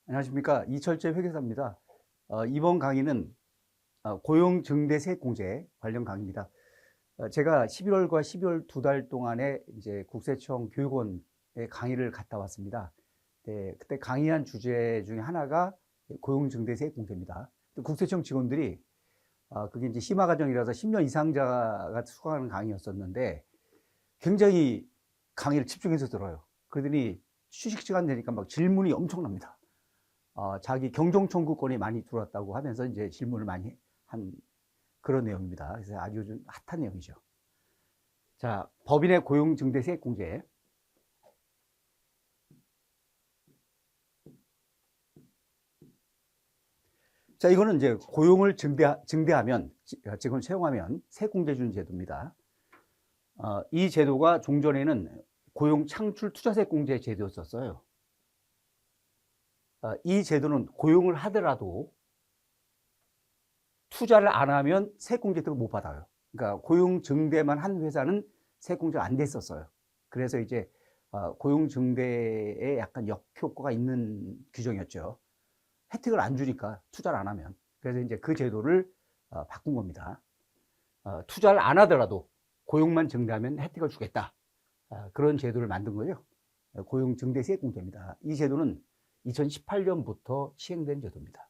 안녕하십니까. 이철재 회계사입니다. 이번 강의는 고용증대세액공제 관련 강의입니다. 제가 11월과 12월 2달 동안에 이제 국세청 교육원에 강의를 갔다 왔습니다. 네, 그때 강의한 주제 중에 하나가 고용증대세액공제입니다. 국세청 직원들이 그게 이제 심화과정이라서 10년 이상자가 수강하는 강의였었는데 굉장히 강의를 집중해서 들어요. 그러더니 휴식 시간 되니까 막 질문이 엄청납니다. 자기 경종 청구권이 많이 들어왔다고 하면서 이제 질문을 많이 한 그런 내용입니다. 그래서 아주 좀 핫한 내용이죠. 자, 법인의 고용증대세액공제. 자, 이거는 이제 고용을 증대하면, 직원을 채용하면 세액공제 주는 제도입니다. 이 제도가 종전에는 고용 창출 투자세액공제 제도였었어요. 이 제도는 고용을 하더라도 투자를 안 하면 세액공제 혜택을 못 받아요. 그러니까 고용 증대만 한 회사는 세액공제가 안 됐었어요. 그래서 이제 고용 증대에 약간 역효과가 있는 규정이었죠. 혜택을 안 주니까 투자를 안 하면. 그래서 이제 그 제도를 바꾼 겁니다. 투자를 안 하더라도 고용만 증대하면 혜택을 주겠다. 그런 제도를 만든 거죠. 고용 증대 세액공제입니다. 이 제도는 2018년부터 시행된 제도입니다.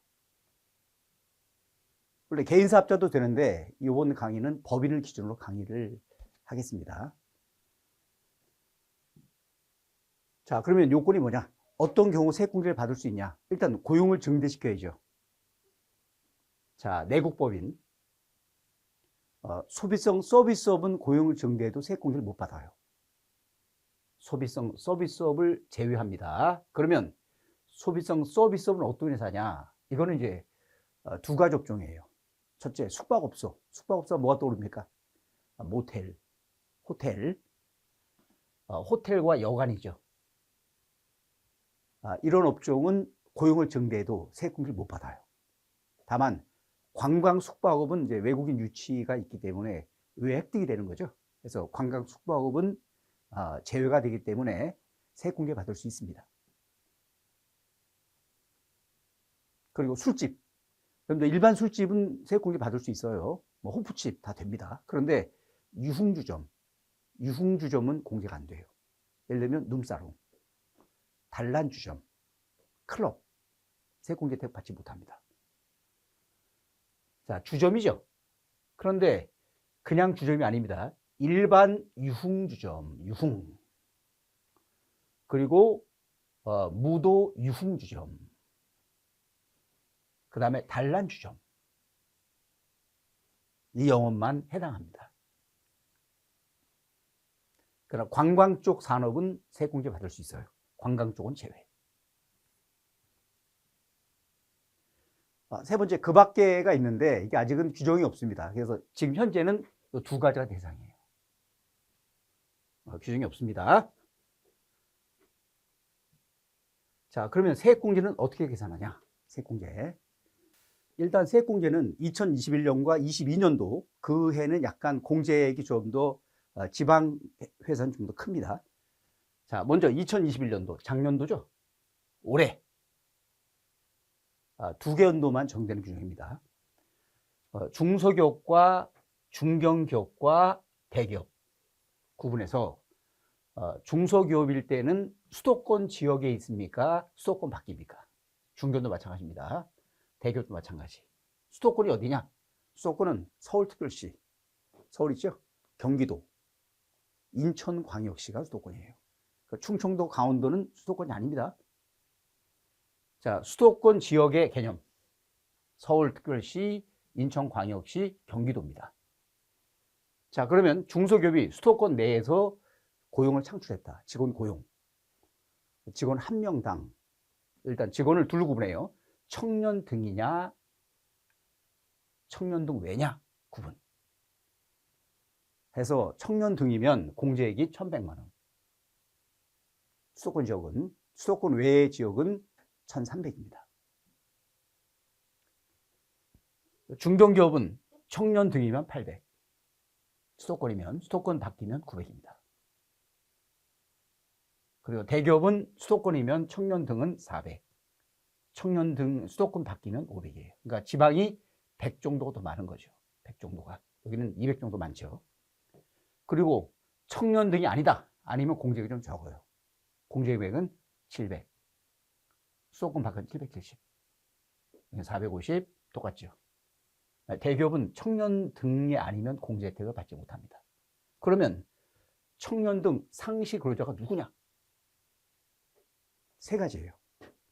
원래 개인 사업자도 되는데 이번 강의는 법인을 기준으로 강의를 하겠습니다. 자, 그러면 요건이 뭐냐? 어떤 경우 세액공제를 받을 수 있냐? 일단 고용을 증대시켜야죠. 자, 내국법인. 소비성 서비스업은 고용을 증대해도 세액공제를 못 받아요. 소비성 서비스업을 제외합니다. 그러면 소비성 서비스업은 어떤 회사냐? 이거는 이제 두 가지 업종이에요. 첫째, 숙박업소. 숙박업소가 뭐가 떠오릅니까? 모텔, 호텔, 호텔과 여관이죠. 이런 업종은 고용을 증대해도 세액공제를 못 받아요. 다만 관광 숙박업은 이제 외국인 유치가 있기 때문에 왜 획득이 되는 거죠. 그래서 관광 숙박업은 제외가 되기 때문에 세액공제 받을 수 있습니다. 그리고 술집. 그런데 일반 술집은 세액공제 받을 수 있어요. 뭐 호프집 다 됩니다. 그런데 유흥주점은 공제가 안 돼요. 예를 들면 룸사롱, 단란주점, 클럽, 세액공제 혜택 받지 못합니다. 자, 주점이죠. 그런데 그냥 주점이 아닙니다. 일반 유흥주점, 유흥. 그리고 무도 유흥주점. 그 다음에 단란주점. 이 영업만 해당합니다. 그러나 관광 쪽 산업은 세액공제 받을 수 있어요. 관광 쪽은 제외. 세 번째, 그 밖에가 있는데 이게 아직은 규정이 없습니다. 그래서 지금 현재는 이 두 가지가 대상이에요. 규정이 없습니다. 자, 그러면 세액공제는 어떻게 계산하냐? 세액공제. 일단 세액공제는 2021년과 22년도 그 해는 약간 공제액이 좀 더 지방 회사는 좀 더 큽니다. 자, 먼저 2021년도 작년도죠. 올해 두 개 연도만 적용되는 규정입니다. 중소기업과 중견기업과 대기업 구분해서 중소기업일 때는 수도권 지역에 있습니까? 수도권 밖입니까? 중견도 마찬가지입니다. 대기업도 마찬가지. 수도권이 어디냐? 수도권은 서울특별시, 서울 있죠? 경기도, 인천광역시가 수도권이에요. 충청도, 강원도는 수도권이 아닙니다. 자, 수도권 지역의 개념. 서울특별시, 인천광역시, 경기도입니다. 자, 그러면 중소기업이 수도권 내에서 고용을 창출했다. 직원 고용. 직원 한 명당. 일단 직원을 둘로 구분해요. 청년 등이냐, 청년 등 외냐 구분. 해서 청년 등이면 공제액이 1,100만 원. 수도권 지역은, 수도권 외의 지역은 1,300입니다. 중견기업은 청년 등이면 800. 수도권이면, 수도권 밖이면 900입니다. 그리고 대기업은 수도권이면 청년 등은 400. 청년 등 수도권 바뀌면 500이에요. 그러니까 지방이 100 정도가 더 많은 거죠. 100 정도가. 여기는 200 정도 많죠. 그리고 청년 등이 아니다. 아니면 공제금이 좀 적어요. 공제금액은 700. 수도권 바뀌면 770. 450 똑같죠. 대기업은 청년 등이 아니면 공제 혜택을 받지 못합니다. 그러면 청년 등 상시 근로자가 누구냐? 세 가지예요.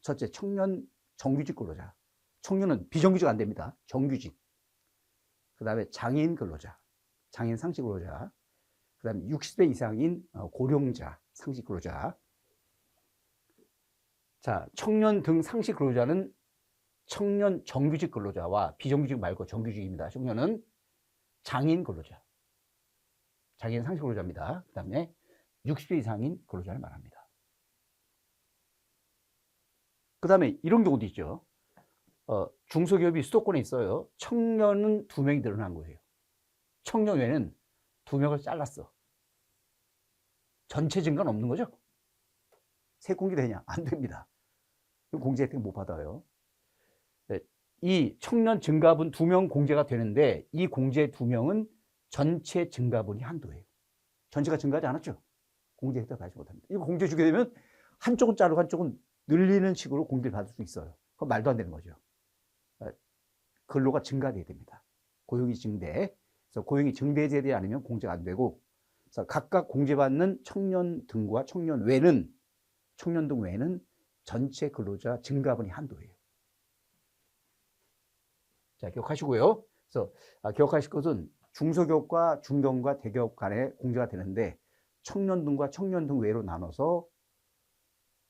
첫째, 청년 정규직 근로자. 청년은 비정규직 안 됩니다. 정규직. 그 다음에 장애인 근로자, 장애인 상시 근로자. 그 다음에 60세 이상인 고령자, 상시 근로자. 자, 청년 등 상시 근로자는 청년 정규직 근로자와 비정규직 말고 정규직입니다. 청년은 장애인 근로자, 장애인 상시 근로자입니다. 그 다음에 60세 이상인 근로자를 말합니다. 그 다음에 이런 경우도 있죠. 중소기업이 수도권에 있어요. 청년은 2명이 늘어난 거예요. 청년 외에는 2명을 잘랐어. 전체 증가는 없는 거죠. 세액 공제 되냐? 안 됩니다. 공제 혜택 못 받아요. 이 청년 증가분 2명 공제가 되는데 이 공제 2명은 전체 증가분이 한도예요. 전체가 증가하지 않았죠. 공제 혜택을 받지 못합니다. 이거 공제 주게 되면 한쪽은 자르고 한쪽은 늘리는 식으로 공제를 받을 수 있어요. 그건 말도 안 되는 거죠. 근로가 증가돼야 됩니다. 고용이 증대. 그래서 고용이 증대되지 않으면 공제가 안 되고, 그래서 각각 공제받는 청년 등과 청년 등 외에는 전체 근로자 증가분이 한도예요. 자, 기억하시고요. 그래서 기억하실 것은 중소기업과 중견과 대기업 간에 공제가 되는데 청년 등과 청년 등 외로 나눠서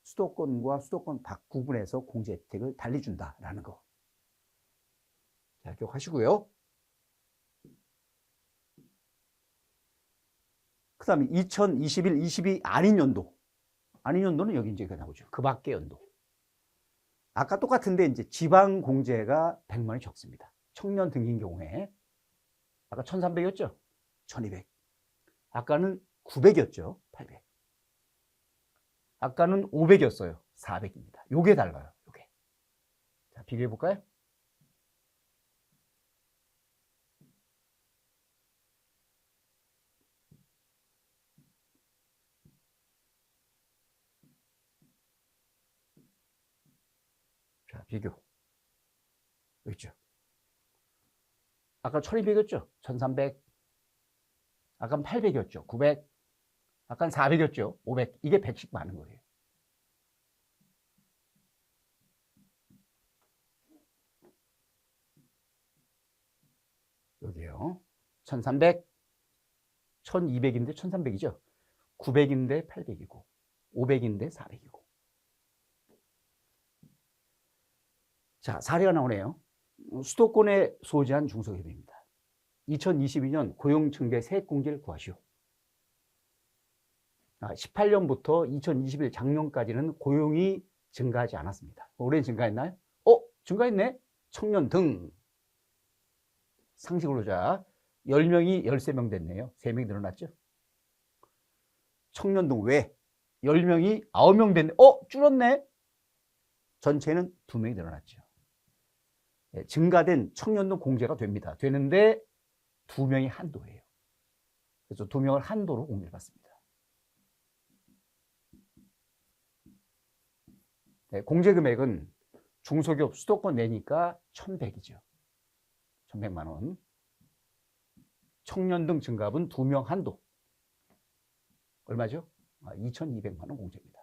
수도권과 수도권 밖 구분해서 공제 혜택을 달리 준다라는 거. 자, 기억하시고요. 그 다음에 2021, 22 아닌 연도. 아닌 연도는 여기 이제 나오죠. 그 밖의 연도. 아까 똑같은데 이제 지방 공제가 100만 원이 적습니다. 청년 등인 경우에. 아까 1300이었죠? 1200. 아까는 900이었죠? 800. 아까는 500이었어요. 400입니다. 요게 달라요. 요게. 자, 비교해 볼까요? 자, 비교. 여기 있죠. 아까 1200이었죠? 1300. 아까 800이었죠? 900. 아까 400이었죠? 500. 이게 100씩 많은 거예요. 여기요. 1300, 1200인데 1300이죠? 900인데 800이고, 500인데 400이고. 자, 사례가 나오네요. 수도권에 소재한 중소기업입니다. 2022년 고용증대 세액공제를 구하시오. 18년부터 2021 작년까지는 고용이 증가하지 않았습니다. 올해 증가했나요? 증가했네? 청년 등 상시 근로자 10명이 13명 됐네요. 3명이 늘어났죠? 청년 등 외 10명이 9명 됐네. 줄었네? 전체는 2명이 늘어났죠. 증가된 청년 등 공제가 됩니다. 되는데 2명이 한도예요. 그래서 2명을 한도로 공제를 받습니다. 네, 공제 금액은 중소기업 수도권 내니까 1100이죠. 1100만 원. 청년 등 증가분 2명 한도. 얼마죠? 2200만 원 공제입니다.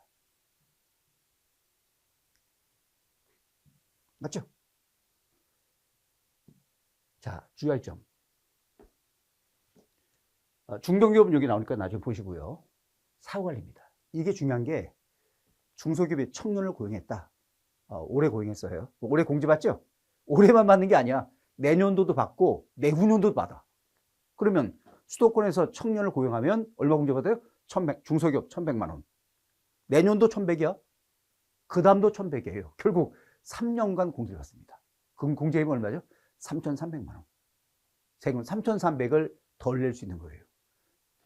맞죠? 자, 주의할 점. 중견기업은 여기 나오니까 나중에 보시고요. 사후관리입니다. 이게 중요한 게 중소기업이 청년을 고용했다. 올해 고용했어요. 올해 공제받죠? 올해만 받는 게 아니야. 내년도도 받고 내후년도도 받아. 그러면 수도권에서 청년을 고용하면 얼마 공제받아요? 1100, 중소기업 1100만 원. 내년도 1100이야. 그 다음도 1100이에요. 결국 3년간 공제를 받습니다. 그럼 공제금이 얼마죠? 3300만 원. 세금 3300을 덜 낼 수 있는 거예요.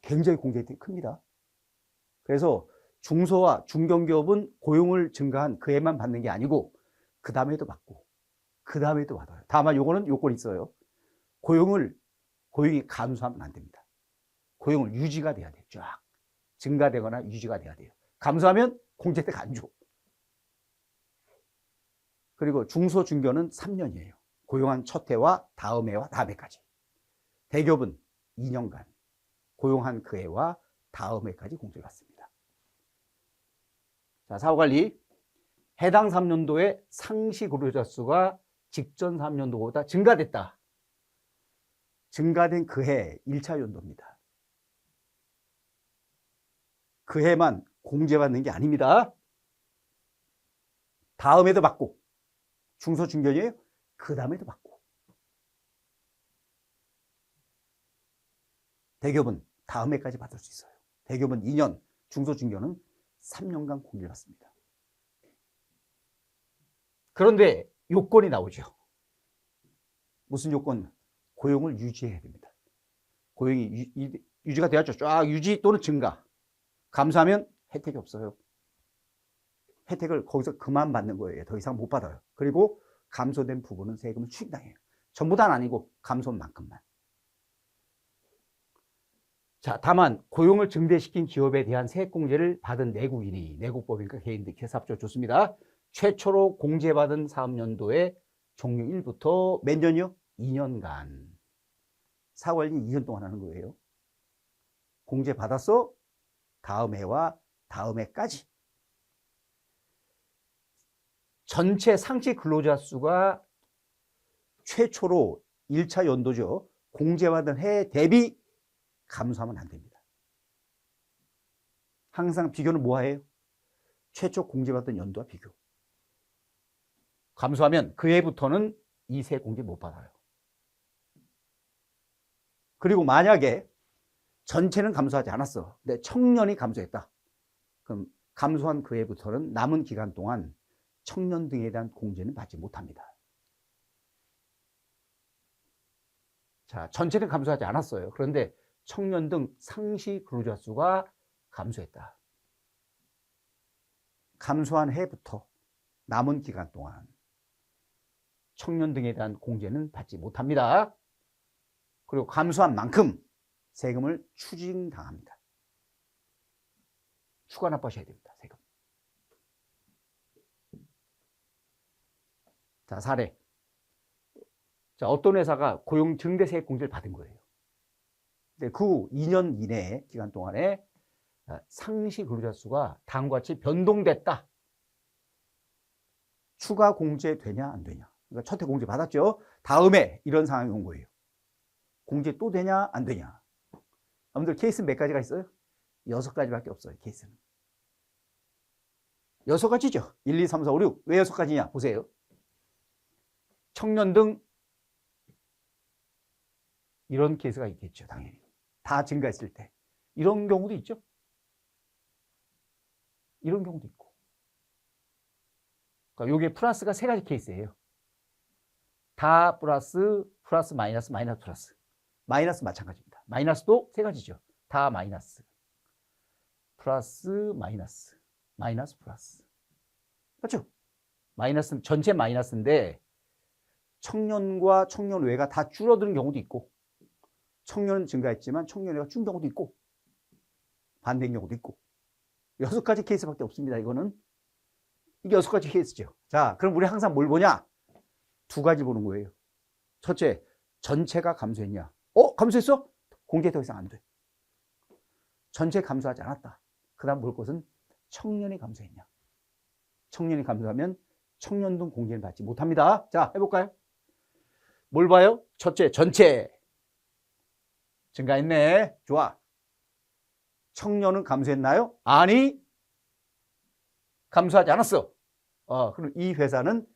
굉장히 공제 혜택이 큽니다. 그래서 중소와 중견기업은 고용을 증가한 그 해만 받는 게 아니고 그 다음에도 받고, 그 다음에도 받아요. 다만 요거는 요건이 있어요. 고용이 감소하면 안 됩니다. 고용을 유지가 돼야 돼요. 쫙. 증가되거나 유지가 돼야 돼요. 감소하면 공제대가 안 줘. 그리고 중소중견은 3년이에요. 고용한 첫 해와 다음 해와 다음 해까지. 대기업은 2년간 고용한 그 해와 다음 해까지 공제를 받습니다. 자, 사후관리. 해당 3년도에 상시 근로자 수가 직전 3년도보다 증가됐다. 증가된 그 해 1차 연도입니다. 그 해만 공제받는 게 아닙니다. 다음에도 받고, 중소중견이에요? 그 다음에도 받고. 대기업은 다음 해까지 받을 수 있어요. 대기업은 2년, 중소중견은 3년간 공제를 받습니다. 그런데 요건이 나오죠. 무슨 요건? 고용을 유지해야 됩니다. 고용이 유지가 돼야죠. 쫙 유지 또는 증가. 감소하면 혜택이 없어요. 혜택을 거기서 그만 받는 거예요. 더 이상 못 받아요. 그리고 감소된 부분은 세금을 추징당해요. 전부 다는 아니고 감소한 만큼만. 자, 다만 고용을 증대시킨 기업에 대한 세액공제를 받은 내국인이, 내국법인과 개인들 계산합조 좋습니다. 최초로 공제받은 사업연도의 종료 1부터 몇 년이요? 2년간. 사관리 2년 동안 하는 거예요. 공제 받았어? 다음 해와 다음 해까지. 전체 상시 근로자 수가 최초로 1차 연도죠. 공제받은 해 대비 감소하면 안 됩니다. 항상 비교는 뭐예요? 최초 공제받은 연도와 비교. 감소하면 그 해부터는 이 세액공제 못 받아요. 그리고 만약에 전체는 감소하지 않았어. 근데 청년이 감소했다. 그럼 감소한 그 해부터는 남은 기간 동안 청년 등에 대한 공제는 받지 못합니다. 자, 전체는 감소하지 않았어요. 그런데 청년 등 상시 근로자 수가 감소했다. 감소한 해부터 남은 기간 동안 청년 등에 대한 공제는 받지 못합니다. 그리고 감소한 만큼 세금을 추징당합니다. 추가 납부하셔야 됩니다. 세금. 자, 사례. 자, 어떤 회사가 고용 증대 세액 공제를 받은 거예요. 근데 그 후 2년 이내 기간 동안에 상시 근로자 수가 다음과 같이 변동됐다. 추가 공제 되냐 안 되냐. 그러니까 첫 해 공제 받았죠. 다음에 이런 상황이 온 거예요. 공제 또 되냐 안 되냐. 여러분들 케이스 몇 가지가 있어요? 6가지밖에 없어요. 케이스는 6가지죠. 1, 2, 3, 4, 5, 6. 왜 6가지냐 보세요. 청년 등 이런 케이스가 있겠죠. 당연히 다 증가했을 때 이런 경우도 있죠. 이런 경우도 있고. 그러니까 이게 플러스가 3가지 케이스예요. 다 플러스, 플러스 마이너스, 마이너스 플러스. 마이너스 마찬가지입니다. 마이너스도 3가지죠. 다 마이너스. 플러스 마이너스, 마이너스 플러스. 그렇죠? 마이너스 전체 마이너스인데 청년과 청년 외가 다 줄어드는 경우도 있고, 청년은 증가했지만 청년 외가 준 경우도 있고, 반대인 경우도 있고. 6가지 케이스밖에 없습니다. 이거는 이게 6가지 케이스죠. 자, 그럼 우리 항상 뭘 보냐? 2가지 보는 거예요. 첫째, 전체가 감소했냐? 감소했어? 공제 더 이상 안 돼. 전체 감소하지 않았다. 그 다음 볼 것은 청년이 감소했냐? 청년이 감소하면 청년 등 공제는 받지 못합니다. 자, 해볼까요? 뭘 봐요? 첫째, 전체. 증가했네. 좋아. 청년은 감소했나요? 아니, 감소하지 않았어. 그럼 이 회사는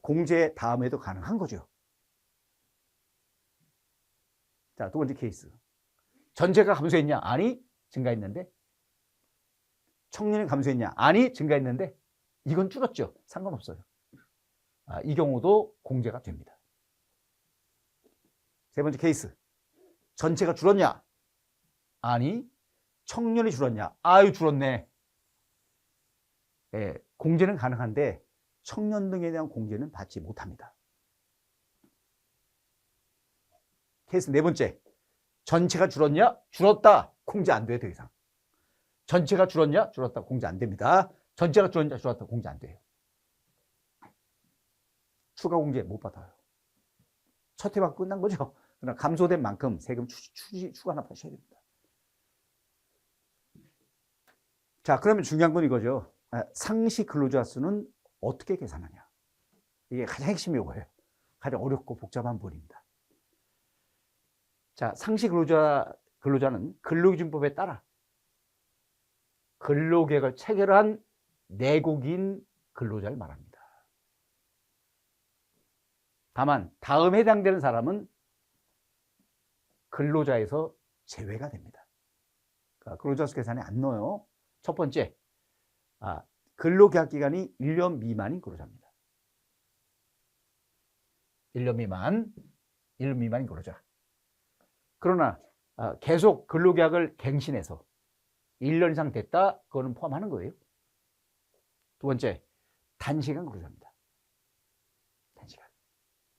공제 다음에도 가능한 거죠. 자, 2번째 케이스. 전체가 감소했냐? 아니, 증가했는데. 청년이 감소했냐? 아니, 증가했는데. 이건 줄었죠. 상관없어요. 이 경우도 공제가 됩니다. 3번째 케이스. 전체가 줄었냐? 아니, 청년이 줄었냐? 아유, 줄었네. 예, 공제는 가능한데 청년 등에 대한 공제는 받지 못합니다. 케이스 네 번째, 전체가 줄었냐? 줄었다. 공제 안 돼, 더 이상. 전체가 줄었냐? 줄었다. 공제 안 됩니다. 전체가 줄었냐? 줄었다. 공제 안 돼요. 추가 공제 못 받아요. 첫 해 받고 끝난 거죠. 그러나 감소된 만큼 세금 추가 납부하셔야 됩니다. 자, 그러면 중요한 건 이거죠. 상시 근로자 수는 어떻게 계산하냐. 이게 가장 핵심 요거예요. 가장 어렵고 복잡한 부분입니다. 자, 상시 근로자는 근로기준법에 따라 근로계획을 체결한 내국인 근로자를 말합니다. 다만 다음 해당되는 사람은 근로자에서 제외가 됩니다. 그러니까 근로자 수 계산에 안 넣어요. 첫 번째, 근로계약 기간이 1년 미만인 근로자입니다. 1년 미만인 근로자. 그러나 계속 근로계약을 갱신해서 1년 이상 됐다, 그거는 포함하는 거예요. 두 번째, 단시간 근로자입니다.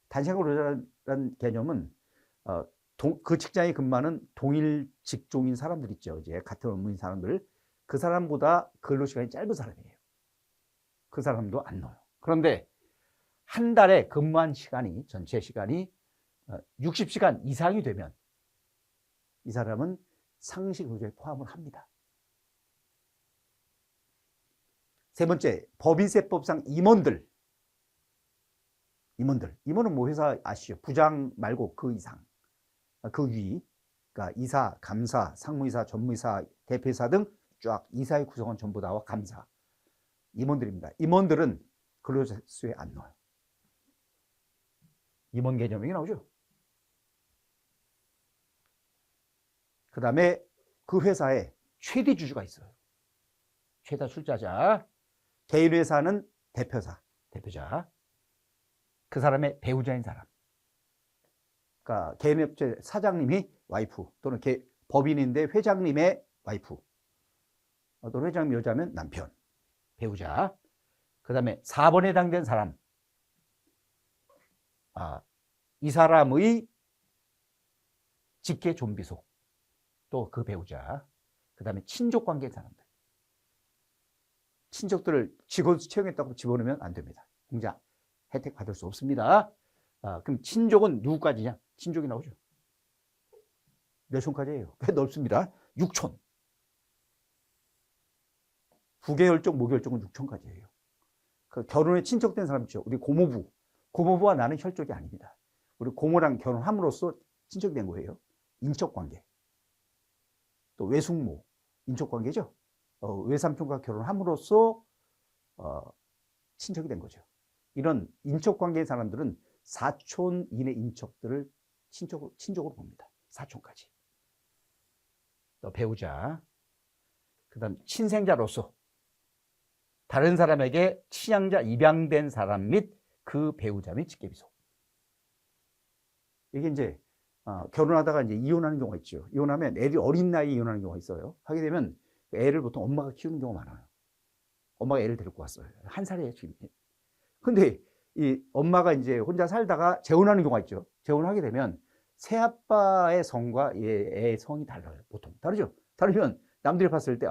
단시간 근로자라는 개념은 그 직장에 근무하는 동일 직종인 사람들 있죠. 이제 같은 업무인 사람들. 그 사람보다 근로시간이 짧은 사람이에요. 그 사람도 안 넣어요. 그런데 한 달에 근무한 시간이, 전체 시간이 60시간 이상이 되면 이 사람은 상시 근로자에 포함을 합니다. 세 번째, 법인세법상 임원은 뭐 회사 아시죠? 부장 말고 그 이상, 그 위, 그러니까 이사, 감사, 상무이사, 전무이사, 대표이사 등 쫙 이사의 구성원 전부 다와 감사, 임원들입니다. 임원들은 근로자 수에 안 넣어요. 임원 개념이 나오죠. 그 다음에 그 회사에 최대 주주가 있어요. 최다 출자자. 개인 회사는 대표자. 그 사람의 배우자인 사람. 그러니까 개인업체 사장님이 와이프, 또는 법인인데 회장님의 와이프, 또는 회장님 여자면 남편, 배우자. 그 다음에 4번에 해당된 사람. 이 사람의 직계 존비속, 또 그 배우자. 그 다음에 친족 관계인 사람들. 친족들을 직원 채용했다고 집어넣으면 안 됩니다. 공제 혜택 받을 수 없습니다. 그럼 친족은 누구까지냐? 친족이 나오죠. 몇 촌까지예요? 꽤 넓습니다. 6촌. 부계혈족, 모계혈족은 6촌까지예요. 그 결혼에 친척된 사람 있죠. 우리 고모부와 나는 혈족이 아닙니다. 우리 고모랑 결혼함으로써 친척이 된 거예요. 인척관계. 또 외숙모, 인척관계죠. 외삼촌과 결혼함으로써 친척이 된 거죠. 이런 인척관계의 사람들은 4촌 이내 인척들을 친족으로 봅니다. 4촌까지. 또 배우자. 그 다음 친생자로서 다른 사람에게 취양자 입양된 사람 및 그 배우자 및 직계비속. 이게 이제 결혼하다가 이제 이혼하는 경우가 있죠. 이혼하면 애들이 어린 나이에 이혼하는 경우가 있어요. 하게 되면 애를 보통 엄마가 키우는 경우가 많아요. 엄마가 애를 데리고 왔어요. 한 살이에요, 지금. 근데 이 엄마가 이제 혼자 살다가 재혼하는 경우가 있죠. 재혼하게 되면 새아빠의 성과 애의 성이 달라요. 보통 다르죠. 다르면 남들이 봤을 때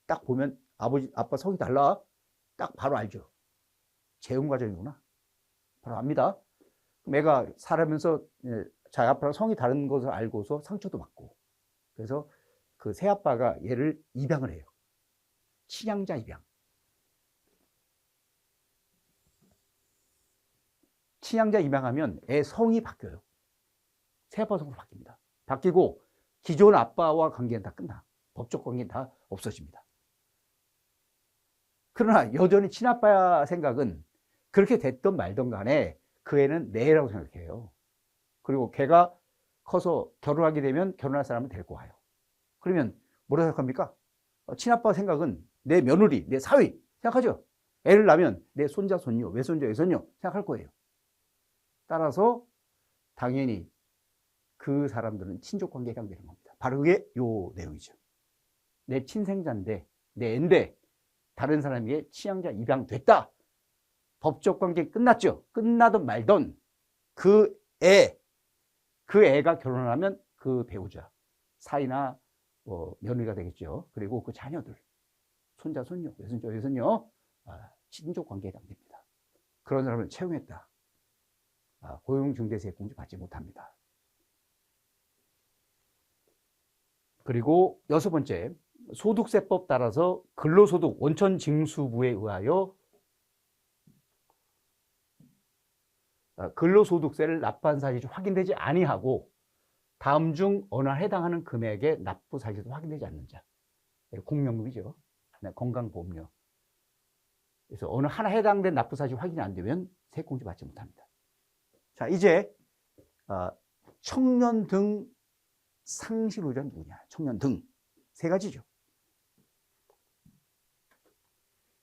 딱 보면 아빠 성이 달라. 딱 바로 알죠. 재혼 과정이구나. 바로 압니다. 그럼 애가 살아면서 자기 아빠랑 성이 다른 것을 알고서 상처도 받고, 그래서 그 새아빠가 얘를 입양을 해요. 친양자 입양. 친양자 입양하면 애 성이 바뀌어요. 새아빠 성으로 바뀝니다. 바뀌고 기존 아빠와 관계는 다 끝나. 법적 관계는 다 없어집니다. 그러나 여전히 친아빠 생각은 그렇게 됐던 말던 간에 그 애는 내 애라고 생각해요. 그리고 걔가 커서 결혼하게 되면 결혼할 사람을 데리고 와요. 그러면 뭐라고 생각합니까? 친아빠 생각은 내 며느리, 내 사위 생각하죠. 애를 낳으면 내 손자, 손녀, 외손자, 외손녀 생각할 거예요. 따라서 당연히 그 사람들은 친족관계에 해당되는 겁니다. 바로 그게 요 내용이죠. 내 친생자인데, 내 애인데 다른 사람에게 취양자 입양됐다. 법적 관계 끝났죠. 끝나든 말든 그 애가 결혼을 하면 그 배우자, 사이나 며느리가 되겠죠. 그리고 그 자녀들, 손자, 손녀, 외손자, 외손녀, 친족 관계에 해당됩니다. 그런 사람을 채용했다. 고용중개세액공제 받지 못합니다. 그리고 6번째, 소득세법 따라서 근로소득 원천징수부에 의하여 근로소득세를 납부한 사실이 확인되지 아니하고 다음 중 어느 하나 해당하는 금액의 납부 사실도 확인되지 않는 자. 공명금이죠. 건강보험료. 그래서 어느 하나 해당된 납부 사실이 확인이 안 되면 세액공제 받지 못합니다. 자, 이제 청년 등 상실의료자는 누구냐? 청년 등 세 가지죠.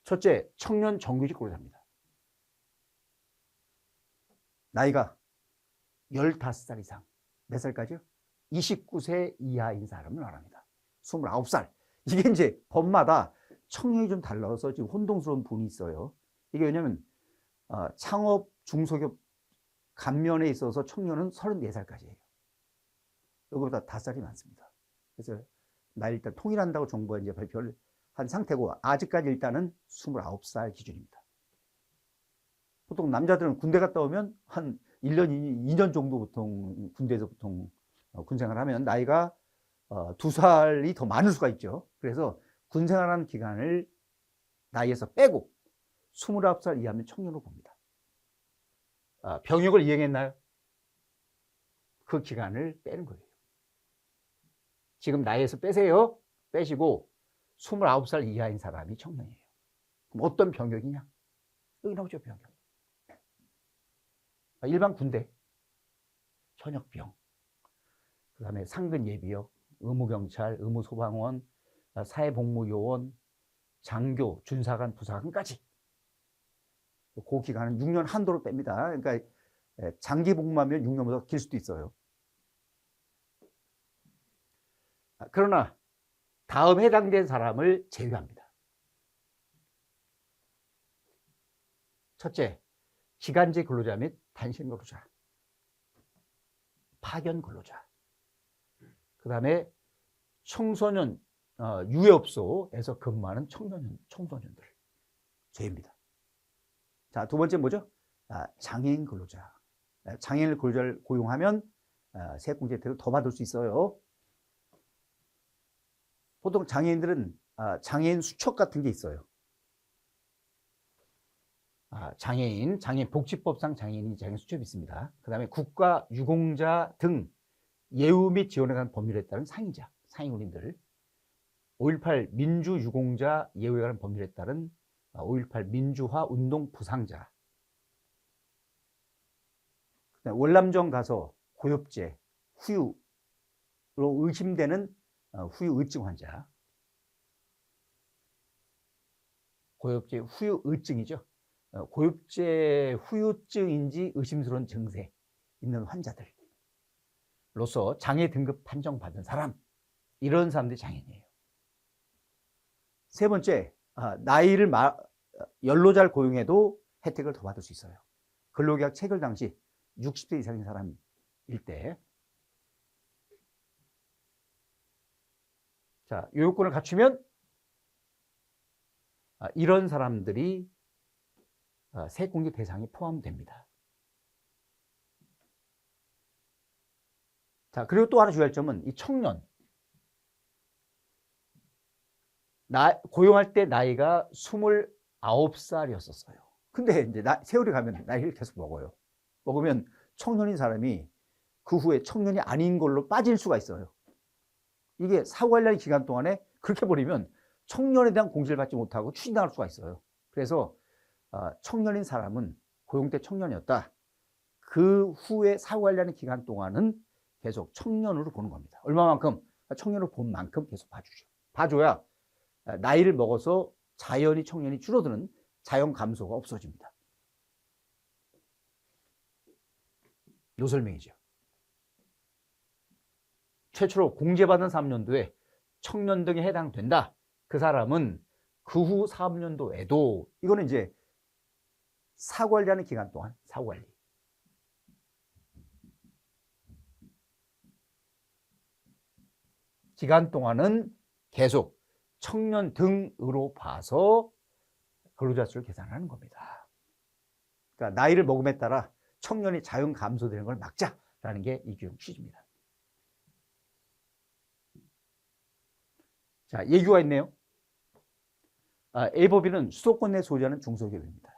첫째, 청년 정규직 근로자입니다. 나이가 15살 이상. 몇 살까지요? 29세 이하인 사람을 말합니다. 29살. 이게 이제 법마다 청년이 좀 달라서 지금 혼동스러운 부분이 있어요. 이게 왜냐면 창업, 중소기업 감면에 있어서 청년은 34살까지예요. 여기보다 5살이 많습니다. 그래서 나이 일단 통일한다고 정부가 이제 발표를 한 상태고 아직까지 일단은 29살 기준입니다. 보통 남자들은 군대 갔다 오면 한 1년, 2년 정도 보통 군대에서 보통 군생활을 하면 나이가 2살이 더 많을 수가 있죠. 그래서 군생활하는 기간을 나이에서 빼고 29살 이하면 청년으로 봅니다. 병역을 이행했나요? 그 기간을 빼는 거예요. 지금 나이에서 빼세요. 빼시고 29살 이하인 사람이 청년이에요. 그럼 어떤 병역이냐? 여기 나오죠, 병역. 일반 군대, 현역병, 그 다음에 상근 예비역, 의무경찰, 의무소방원, 사회복무요원, 장교, 준사관, 부사관까지. 그 기간은 6년 한도로 뺍니다. 그러니까 장기 복무하면 6년보다 길 수도 있어요. 그러나 다음 해당된 사람을 제외합니다. 첫째, 기간제 근로자 및 단신 근로자, 파견 근로자, 그 다음에 청소년 유해업소에서 근무하는 청소년들 제외입니다. 자, 두 번째 뭐죠? 장애인 근로자. 장애인 근로자를 고용하면 세액공제 혜택을 더 받을 수 있어요. 보통 장애인들은 장애인 수첩 같은 게 있어요. 장애인 복지법상 장애인 수첩이 있습니다. 그 다음에 국가 유공자 등 예우 및 지원에 관한 법률에 따른 상의자, 상위군인들, 5.18 민주유공자 예우에 관한 법률에 따른 5.18 민주화 운동 부상자, 월남전 가서 고엽제, 후유로 의심되는 후유의증 환자, 고엽제 후유의증이죠. 고엽제 후유증인지 의심스러운 증세 있는 환자들로서 장애 등급 판정받은 사람, 이런 사람들이 장애인이에요. 세 번째, 나이를 연로자를 고용해도 혜택을 더 받을 수 있어요. 근로계약 체결 당시 60세 이상인 사람일 때. 자, 이 요건을 갖추면 이런 사람들이 세액공제 대상에 포함됩니다. 자, 그리고 또 하나 주의할 점은 이 청년. 고용할 때 나이가 29살이었었어요. 근데 이제 세월이 가면 나이를 계속 먹으면 청년인 사람이 그 후에 청년이 아닌 걸로 빠질 수가 있어요. 이게 사후관련 기간 동안에 그렇게 버리면 청년에 대한 공제를 받지 못하고 추징당할 수가 있어요. 그래서 청년인 사람은 고용 때 청년이었다. 그 후에 사후관련 기간 동안은 계속 청년으로 보는 겁니다. 얼마만큼? 청년으로 본 만큼 계속 봐주죠. 봐줘야 나이를 먹어서 자연히 청년이 줄어드는 자연 감소가 없어집니다. 요 설명이죠. 최초로 공제받은 3년도에 청년 등에 해당된다. 그 사람은 그 후 3년도에도, 이거는 이제 사관리하는 기간 동안 사관리. 기간 동안은 계속 청년 등으로 봐서 근로자 수를 계산하는 겁니다. 그러니까 나이를 먹음에 따라 청년이 자연 감소되는 걸 막자라는 게 이 규정 취지입니다. 자, 예규가 있네요. A법인은 수도권 내 소유하는 중소기업입니다.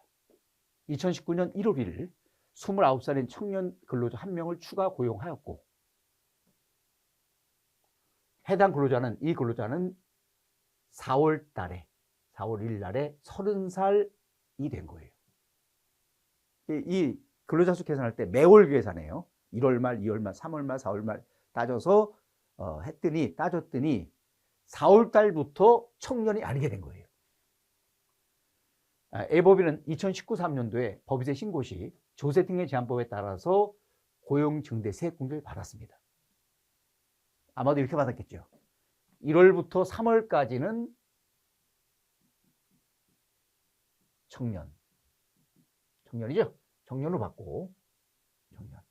2019년 1월 1일 29살인 청년 근로자 1명을 추가 고용하였고, 해당 근로자는, 이 근로자는 4월 1일 날에 30살이 된 거예요. 이 근로자 수 계산할 때 매월 계산해요. 1월 말, 2월 말, 3월 말, 4월 말 따져서 따졌더니 4월 달부터 청년이 아니게 된 거예요. A법인은 2019-3년도에 법인세 신고 시 조세등의 제한법에 따라서 고용증대 세액공제를 받았습니다. 아마도 이렇게 받았겠죠. 1월부터 3월까지는 청년이죠. 청년으로 받고, 청년.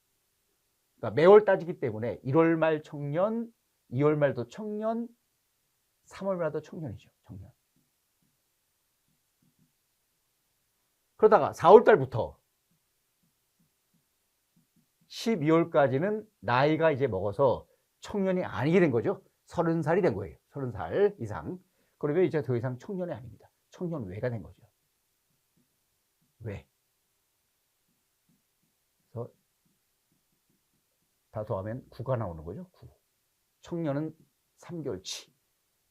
그러니까 매월 따지기 때문에 1월 말 청년, 2월 말도 청년, 3월 말도 청년이죠. 청년. 그러다가 4월 달부터 12월까지는 나이가 이제 먹어서 청년이 아니게 된 거죠. 30살이 된 거예요. 30살 이상. 그러면 이제 더 이상 청년이 아닙니다. 청년 외가 된 거죠. 왜? 그래서 다 더하면 9가 나오는 거죠. 9. 청년은 3개월치,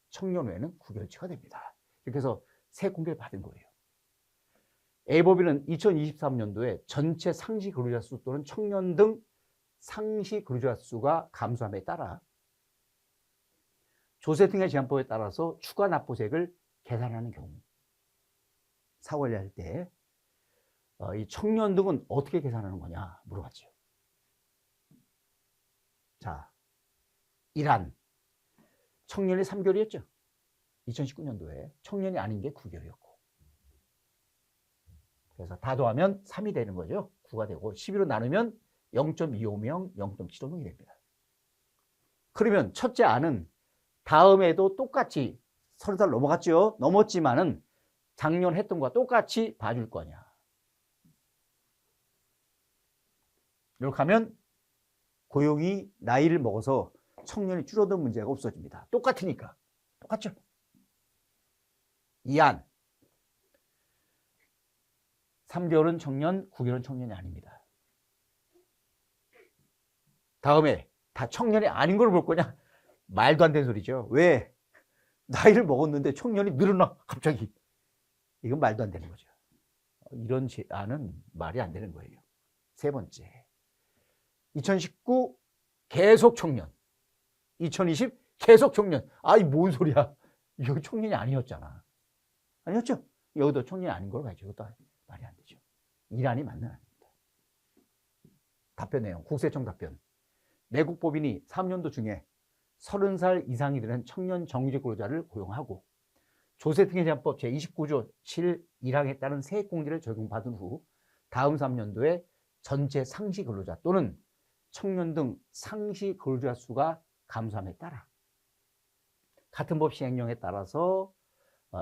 청년 외는 9개월치가 됩니다. 이렇게 해서 세액 공개를 받은 거예요. A법인은 2023년도에 전체 상시 근로자 수 또는 청년 등 상시 근로자 수가 감소함에 따라 조세등의 제한법에 따라서 추가 납부세액을 계산하는 경우, 사관리할 때 이 청년 등은 어떻게 계산하는 거냐 물어봤죠. 자, 일한 청년이 3개월이었죠. 2019년도에 청년이 아닌 게 9개월이었고, 그래서 다 더하면 3이 되는 거죠. 9가 되고 12로 나누면 0.250명, 0.75명이 됩니다. 그러면 첫째 안은 다음에도 똑같이 30살 넘어갔죠. 넘었지만은 작년 했던 것과 똑같이 봐줄 거냐. 이렇게 하면 고용이 나이를 먹어서 청년이 줄어든 문제가 없어집니다. 똑같으니까. 똑같죠? 이안 3개월은 청년, 9개월은 청년이 아닙니다. 다음에 다 청년이 아닌 걸 볼 거냐? 말도 안 되는 소리죠. 왜? 나이를 먹었는데 청년이 늘어나 갑자기. 이건 말도 안 되는 거죠. 이런 제안은 말이 안 되는 거예요. 세 번째, 2019 계속 청년, 2020 계속 청년. 아이 뭔 소리야. 여기 청년이 아니었잖아. 아니었죠? 여기도 청년이 아닌 걸 가지고 이것도 말이 안 되죠. 이란이 맞는 아닙니다. 답변 내용, 국세청 답변. 내국법인이 3년도 중에 30살 이상이 되는 청년 정규직 근로자를 고용하고 조세등의 제한법 제29조 7 1항에 따른 세액공제를 적용받은 후 다음 3년도에 전체 상시 근로자 또는 청년 등 상시 근로자 수가 감소함에 따라 같은 법 시행령에 따라서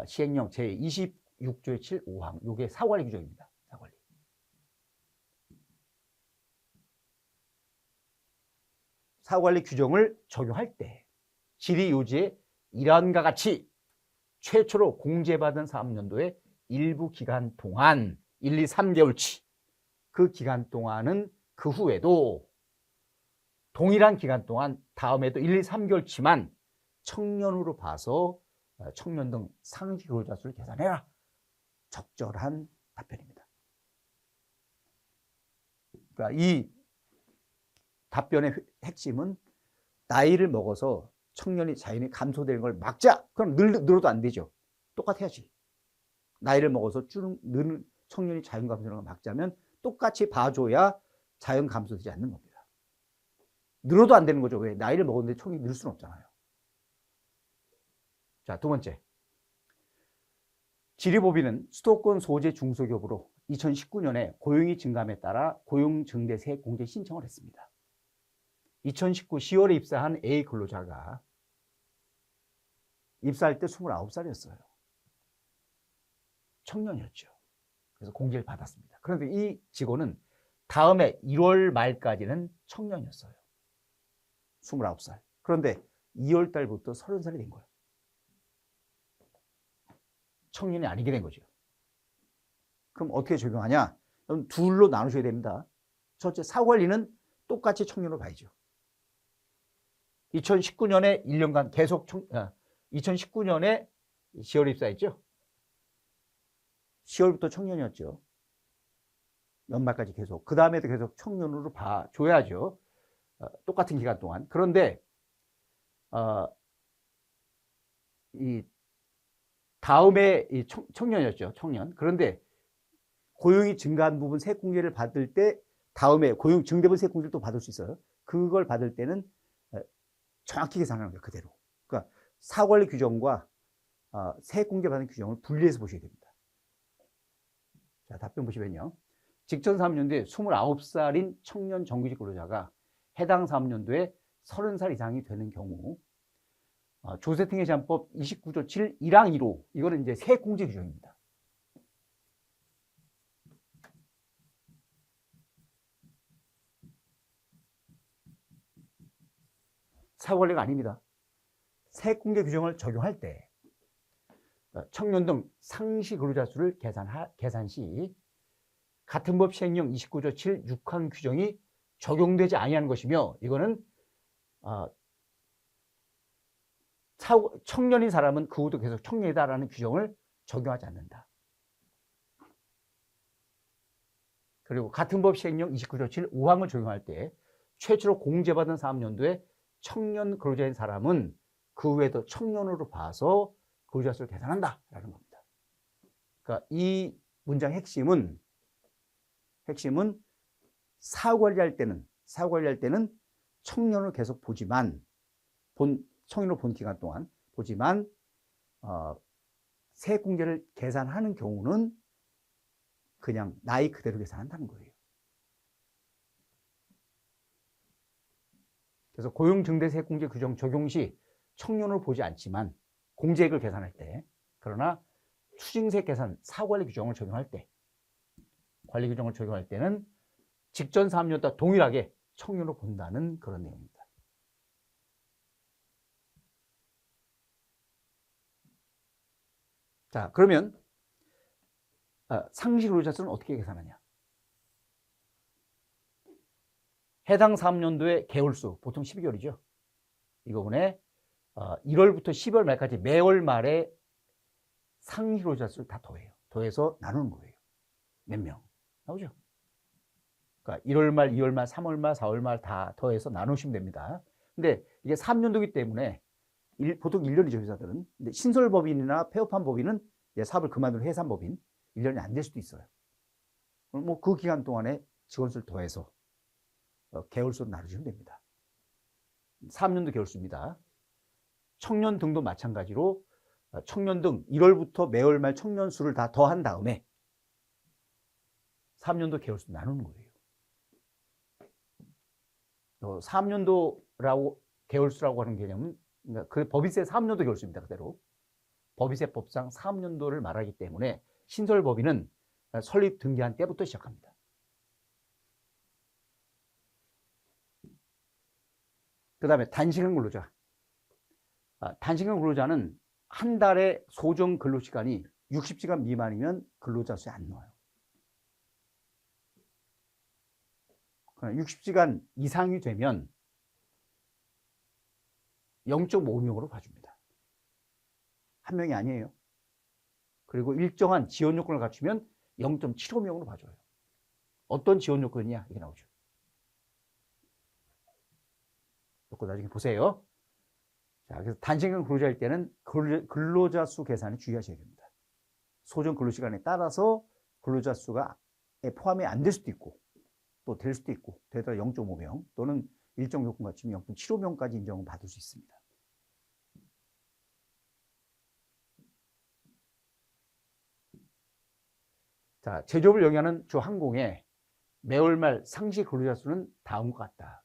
시행령 제26조의 7, 5항, 이게 사관리 규정입니다. 사관리. 사관리 규정을 적용할 때 질의요지에 이러한과 같이 최초로 공제받은 사업연도의 일부 기간 동안 1, 2, 3개월치, 그 기간 동안은 그 후에도 동일한 기간 동안 다음에도 1, 2, 3개월치만 청년으로 봐서 청년 등 상시 근로자 수를 계산해라. 적절한 답변입니다. 그러니까 이 답변의 핵심은 나이를 먹어서 청년이 자연히 감소되는 걸 막자. 그럼 늘어도 안 되죠. 똑같아야지. 나이를 먹어서 늘 청년이 자연 감소되는 걸 막자면 똑같이 봐줘야 자연 감소되지 않는 겁니다. 늘어도 안 되는 거죠. 왜? 나이를 먹었는데 청년이 늘 수는 없잖아요. 자, 두 번째. 지리법인은 수도권 소재 중소기업으로 2019년에 고용이 증감에 따라 고용증대세 공제 신청을 했습니다. 2019 10월에 입사한 A 근로자가 입사할 때 29살이었어요. 청년이었죠. 그래서 공제를 받았습니다. 그런데 이 직원은 다음해 1월 말까지는 청년이었어요. 29살. 그런데 2월 달부터 30살이 된 거예요. 청년이 아니게 된 거죠. 그럼 어떻게 적용하냐? 그럼 둘로 나누셔야 됩니다. 첫째, 사후관리는 똑같이 청년으로 봐야죠. 2019년에 1년간 계속 2019년에 10월 입사했죠. 10월부터 청년이었죠. 연말까지 계속. 그 다음에도 계속 청년으로 봐줘야죠. 똑같은 기간 동안. 그런데 이 다음에 이 청년이었죠. 청년. 그런데 고용이 증가한 부분 세공제를 받을 때 다음에 고용 증대분 세공제를 또 받을 수 있어요. 그걸 받을 때는 정확히 계산하는 거예요. 그대로. 그러니까 사관리 규정과 세공제 받는 규정을 분리해서 보셔야 됩니다. 자, 답변 보시면요. 직전 사업연도에 29살인 청년 정규직 근로자가 해당 사업연도에 30살 이상이 되는 경우 조세특례 제한법 29조 7 1항 1호 이거는 이제 세공제 규정입니다. 사관리가 아닙니다. 세공제 규정을 적용할 때 청년 등 상시 근로자 수를 계산 시 같은 법 시행령 29조 7 6항 규정이 적용되지 아니하는 것이며 이거는 청년인 사람은 그 후도 계속 청년이다라는 규정을 적용하지 않는다. 그리고 같은 법 시행령 29조 7 5항을 적용할 때 최초로 공제받은 사업연도에 청년 근로자인 사람은 그 후에도 청년으로 봐서 근로자 수를 계산한다라는 겁니다. 그러니까 이 문장의 핵심은 사후관리할 때는 청년을 계속 보지만 청년으로 본 기간 동안 보지만 세공제를 계산하는 경우는 그냥 나이 그대로 계산한다는 거예요. 그래서 고용증대세공제 규정 적용 시 청년을 보지 않지만 공제액을 계산할 때 그러나 추징세 계산 사관리 규정을 적용할 때 관리 규정을 적용할 때는 직전 사업연도와 동일하게 청년으로 본다는 그런 내용입니다. 자, 그러면 상시 근로자 수는 어떻게 계산하냐? 해당 사업연도의 개월수, 보통 12개월이죠. 이 부분에 1월부터 12월 말까지 매월 말에 상시 근로자 수를 다 더해요. 더해서 나누는 거예요. 몇 명? 나오죠? 그러니까 1월 말, 2월 말, 3월 말, 4월 말 다 더해서 나누시면 됩니다. 근데 이게 3년도이기 때문에 보통 1년이죠, 회사들은. 근데 신설법인이나 폐업한 법인은 사업을 그만둔 해산법인 1년이 안 될 수도 있어요. 뭐 그 기간 동안에 직원수를 더해서 개월수로 나누시면 됩니다. 3년도 개월수입니다. 청년 등도 마찬가지로 청년 등 1월부터 매월 말 청년 수를 다 더한 다음에 3년도 개월수 나누는 거예요. 3년도라고 개월수라고 하는 개념은 그러니까 그 법인세 3년도 개월수입니다. 그대로. 법인세법상 3년도를 말하기 때문에 신설법인은 설립 등기한 때부터 시작합니다. 그 다음에 단시간 근로자. 단시간 근로자는 한 달에 소정 근로시간이 60시간 미만이면 근로자 수에 안 넣어요. 60시간 이상이 되면 0.5명으로 봐줍니다. 한 명이 아니에요. 그리고 일정한 지원 요건을 갖추면 0.75명으로 봐줘요. 어떤 지원 요건이냐? 이게 나오죠. 요거 나중에 보세요. 자, 그래서 단시간 근로자일 때는 근로자 수 계산에 주의하셔야 됩니다. 소정 근로시간에 따라서 근로자 수가 포함이 안 될 수도 있고 또 될 수도 있고 되더라 0.5명 또는 일정 요건 갖추면 0.75명까지 인정을 받을 수 있습니다. 자, 제조업을 영위하는 주 항공의 매월 말 상시 근로자 수는 다음과 같다.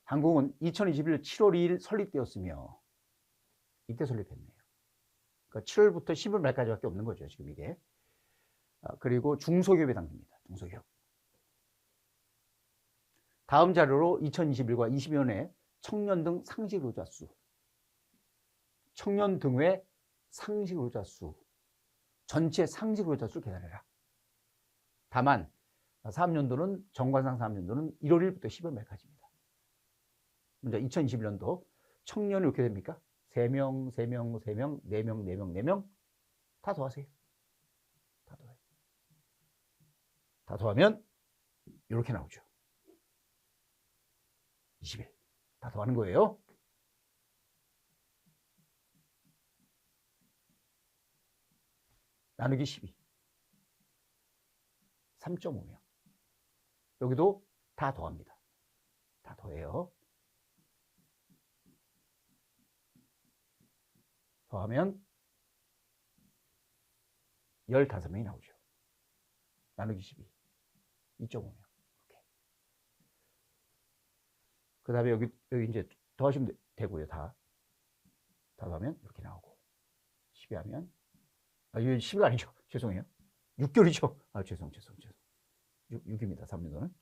항공은 2021년 7월 2일 설립되었으며 이때 설립했네요. 그러니까 7월부터 10월 말까지밖에 없는 거죠, 지금 이게. 그리고 중소기업에 담깁니다. 중소기업. 다음 자료로 2021과 22년에 청년 등 상시 근로자 수, 청년 등의 상시 근로자 수, 전체 상시 근로자 수를 계산해라. 다만 사업연도는 정관상 사업연도는 1월 1일부터 10월 말까지입니다. 먼저 2021년도 청년이 어떻게 됩니까? 3명, 3명, 3명, 4명, 4명, 4명 다 더하세요. 다 더해요. 다 더하면 이렇게 나오죠. 20일. 다 더하는 거예요. 나누기 12. 3.5명. 여기도 다 더합니다. 다 더해요. 더하면 15명이 나오죠. 나누기 12. 2.5명. 이렇게. 그 다음에 여기 이제 더하시면 되고요. 다 더하면 이렇게 나오고. 12 하면, 이거 10이 아니죠. 죄송해요. 6개월이죠. 죄송. 6입니다. 3년도는.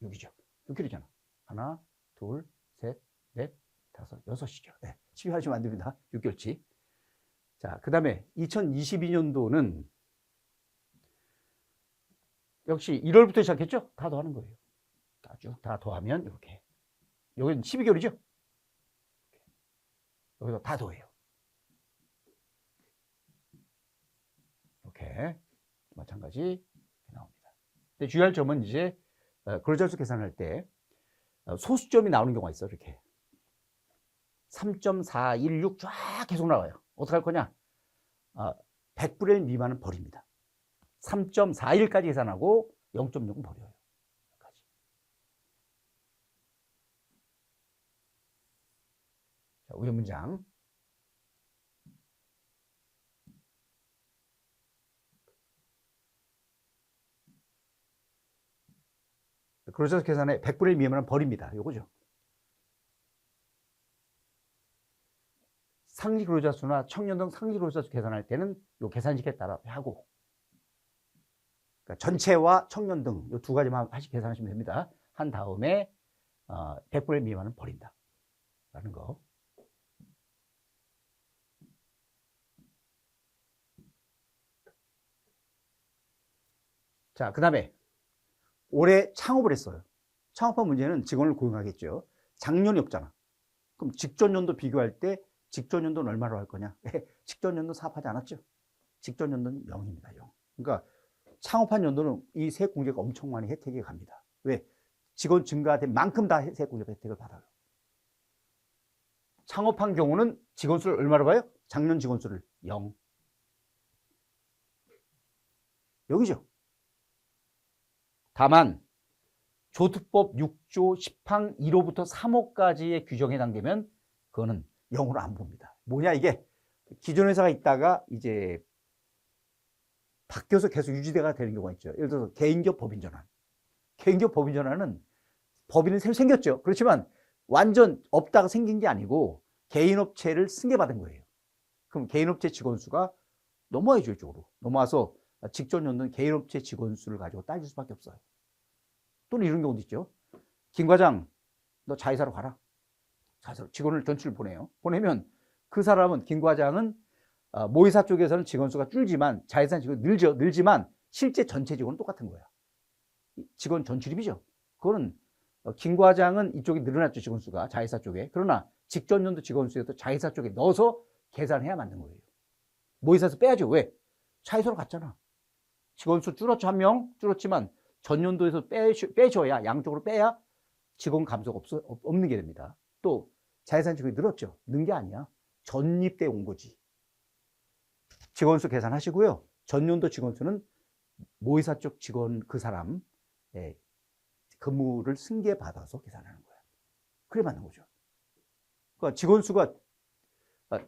6이죠. 6개월이잖아. 하나, 둘, 셋, 넷, 다섯, 6이죠. 네. 10이 하시면 안 됩니다. 6개월치. 자, 그 다음에 2022년도는 역시 1월부터 시작했죠? 다 더하는 거예요. 다 더하면 이렇게. 여기는 12개월이죠? 여기서 다 더해요. 이렇게. 마찬가지 나옵니다. 근데 주의할 점은 이제 근로자 수 계산할 때 소수점이 나오는 경우가 있어요. 이렇게 3.416 쫙 계속 나와요. 어떻게 할 거냐? 100분의 1 미만은 버립니다. 3.41까지 계산하고 0.6은 버려요. 여기까지. 자, 우회 문장. 근로자 수 계산에 100분의 1 미만은 버립니다. 요거죠. 상시 근로자 수나 청년 등 상시 근로자 수 계산할 때는 요 계산식에 따라 하고, 그러니까 전체와 청년 등 요 두 가지만 다시 계산하시면 됩니다. 한 다음에 100분의 1 미만은 버린다 라는 거. 자, 그 다음에 올해 창업을 했어요. 창업한 문제는 직원을 고용하겠죠. 작년이 없잖아. 그럼 직전 연도 비교할 때 직전 연도는 얼마로 할 거냐? 직전 연도 사업하지 않았죠? 직전 연도는 0입니다. 0. 그러니까 창업한 연도는 이 세액공제가 엄청 많이 혜택이 갑니다. 왜? 직원 증가된 만큼 다 세액공제 혜택을 받아요. 창업한 경우는 직원 수를 얼마로 봐요? 작년 직원 수를 0. 여기죠. 다만 조특법 6조 10항 1호부터 3호까지의 규정에 해당되면 그거는 0으로 안 봅니다. 뭐냐 이게? 기존 회사가 있다가 이제 바뀌어서 계속 유지가 되는 경우가 있죠. 예를 들어서 개인기업 법인전환. 개인기업 법인전환은 법인은 새로 생겼죠. 그렇지만 완전 없다가 생긴 게 아니고 개인업체를 승계받은 거예요. 그럼 개인업체 직원 수가 넘어야죠. 이쪽으로. 넘어와서 직전 연도는 개인업체 직원 수를 가지고 따질 수밖에 없어요. 또는 이런 경우도 있죠. 김 과장, 너 자회사로 가라. 자회사로 직원을 전출 보내요. 보내면 그 사람은, 김 과장은 모의사 쪽에서는 직원 수가 줄지만 자회사 직원이 늘지만 실제 전체 직원은 똑같은 거야. 직원 전출입이죠. 그거는 김 과장은 이쪽이 늘어났죠. 직원 수가 자회사 쪽에. 그러나 직전 연도 직원 수에도 자회사 쪽에 넣어서 계산해야 맞는 거예요. 모의사에서 빼야죠. 왜? 자회사로 갔잖아. 직원 수 줄었죠. 1명 줄었지만 전년도에서 빼줘야, 양쪽으로 빼야 직원 감소가 없는 게 됩니다. 또 자회사 직원이 늘었죠. 는 게 아니야. 전입돼 온 거지. 직원 수 계산하시고요. 전년도 직원 수는 모의사 쪽 직원 그 사람 근무를 승계받아서 계산하는 거야. 그래 맞는 거죠. 그러니까 직원 수가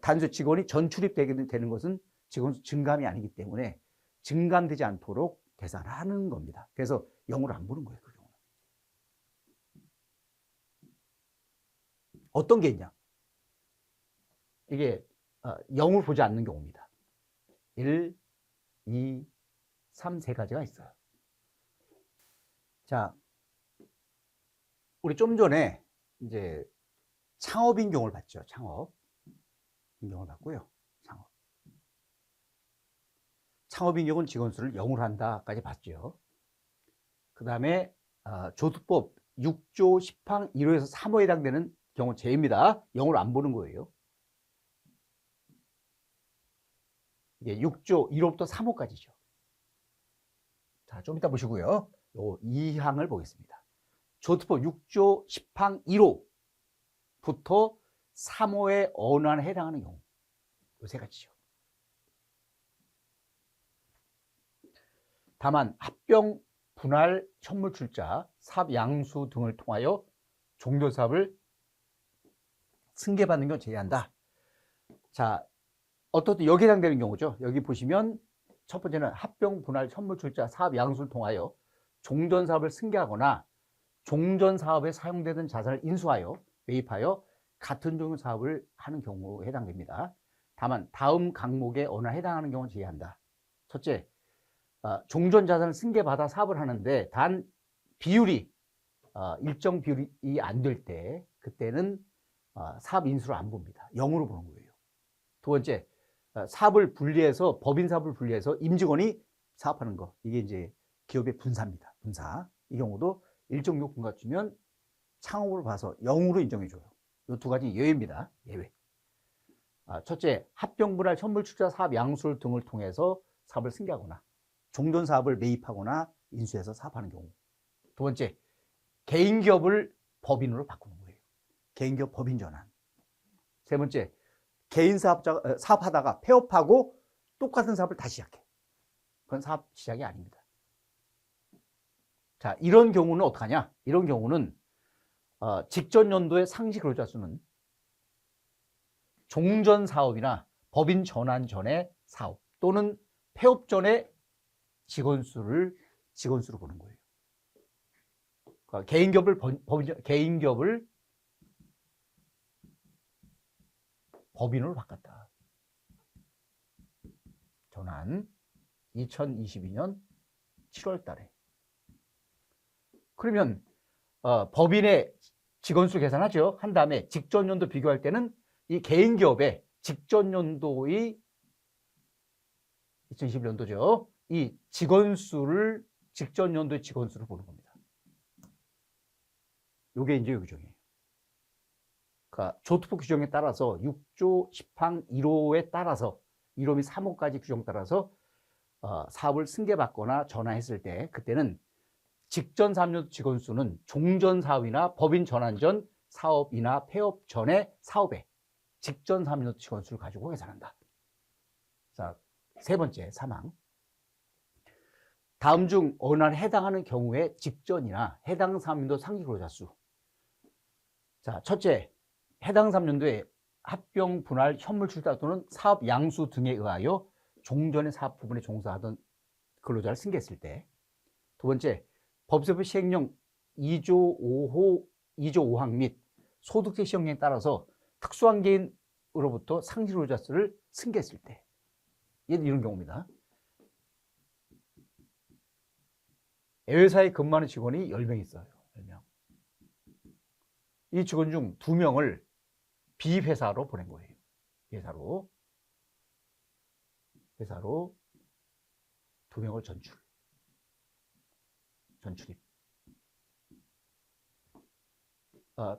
단순 직원이 전출입되게 되는 것은 직원수 증감이 아니기 때문에 증감되지 않도록 계산하는 겁니다. 그래서 0으로 안 보는 거예요. 그 경우는. 어떤 게 있냐? 이게 0을 보지 않는 경우입니다. 1, 2, 3, 세 가지가 있어요. 자, 우리 좀 전에 이제 창업인 경우를 봤죠. 창업. 인경을 봤고요. 창업인경은 직원수를 0으로 한다까지 봤죠. 그 다음에 조수법 6조 10항 1호에서 3호에 해당되는 경우 제입니다. 0으로 안 보는 거예요. 이게 6조 1호부터 3호까지죠. 자, 좀 이따 보시고요. 요 2항을 보겠습니다. 조수법 6조 10항 1호부터 3호의 어느 하나에 해당하는 경우. 요 세 가지죠. 다만 합병, 분할, 현물 출자, 사업 양수 등을 통하여 종료사업을 승계받는 경우 제외한다. 자, 어떻든 여기에 해당되는 경우죠. 여기 보시면 첫 번째는 합병, 분할, 현물 출자, 사업 양수를 통하여 종전사업을 승계하거나 종전사업에 사용되던 자산을 인수하여 매입하여 같은 종류 사업을 하는 경우에 해당됩니다. 다만 다음 강목에 어느 하나에 해당하는 경우는 제외한다. 첫째, 종전 자산을 승계받아 사업을 하는데 단 비율이 일정 비율이 안 될 때 그때는 사업 인수를 안 봅니다. 0으로 보는 거예요. 두 번째, 사업을 분리해서 법인 사업을 분리해서 임직원이 사업하는 거, 이게 이제 기업의 분사입니다. 분사. 이 경우도 일정 요건 갖추면 창업을 봐서 0으로 인정해줘요. 이 두 가지 예외입니다. 예외. 첫째, 합병, 분할, 현물 출자, 사업 양수 등을 통해서 사업을 승계하거나 종전 사업을 매입하거나 인수해서 사업하는 경우. 두 번째, 개인기업을 법인으로 바꾸는 거예요. 개인기업 법인 전환. 세 번째, 개인 사업하다가 폐업하고 똑같은 사업을 다시 시작해. 그건 사업 시작이 아닙니다. 자, 이런 경우는 어떡하냐? 이런 경우는 직전 연도의 상시 근로자 수는 종전 사업이나 법인 전환 전의 사업 또는 폐업 전의 직원수를 보는 거예요. 그러니까 개인기업을 법인으로 바꿨다. 전환 2022년 7월 달에. 그러면 법인의 직원수 계산하죠. 한 다음에 직전 연도 비교할 때는 이 개인기업의 직전 연도의 2021년도죠. 이 직원수를 직전 연도의 직원수를 보는 겁니다. 요게 이제 규정이에요. 그러니까 조투법 규정에 따라서 6조 10항 1호에 따라서 1호 및 3호까지 규정 따라서 사업을 승계받거나 전환했을 때 그때는 직전 3년 직원수는 종전 사업이나 법인 전환 전 사업이나 폐업 전의 사업에 직전 3년 직원수를 가지고 계산한다. 자, 세 번째 사망. 다음 중 어느 하나에 해당하는 경우에 직전이나 해당 3년도 상시 근로자 수. 자, 첫째, 해당 3년도에 합병, 분할, 현물 출자 또는 사업 양수 등에 의하여 종전의 사업 부분에 종사하던 근로자를 승계했을 때. 두 번째, 법세법 시행령 2조 5항 및 소득세 시행령에 따라서 특수한 개인으로부터 상시 근로자 수를 승계했을 때. 이런 경우입니다. 회사에 근무하는 직원이 10명 있어요. 10명. 이 직원 중 2명을 비회사로 보낸 거예요. 회사로 2명을 전출입.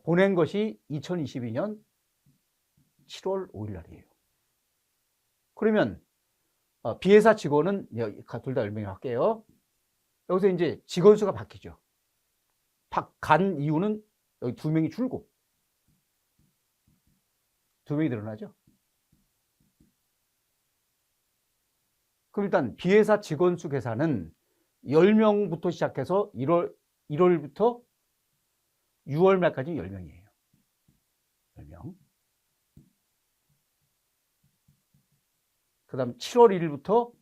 보낸 것이 2022년 7월 5일 날이에요. 그러면 비회사 직원은 둘 다 10명이 할게요. 여기서 이제 직원수가 바뀌죠. 간 이유는 여기 2명이 줄고 2명이 늘어나죠. 그럼 일단 비회사 직원수 계산은 10명부터 시작해서 1월부터 6월 말까지 10명이에요. 10명. 그 다음 7월 1일부터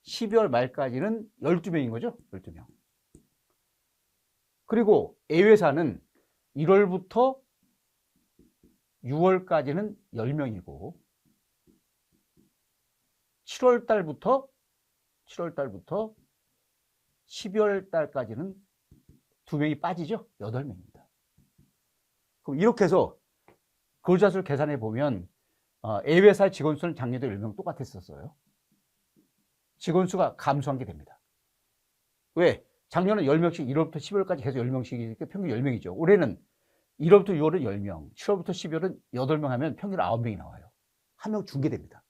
12월 말까지는 12명인 거죠. 12명. 그리고 A회사는 1월부터 6월까지는 10명이고 7월 달부터 12월 달까지는 2명이 빠지죠. 8명입니다. 그럼 이렇게 해서 근로자 수를 계산해 보면 A회사의 직원 수는 작년도 10명 똑같았었어요. 직원 수가 감소한 게 됩니다. 왜? 작년은 10명씩 1월부터 12월까지 계속 10명씩이니까 평균 10명이죠. 올해는 1월부터 6월은 10명, 7월부터 12월은 8명 하면 평균 9명이 나와요. 한 명 중계됩니다.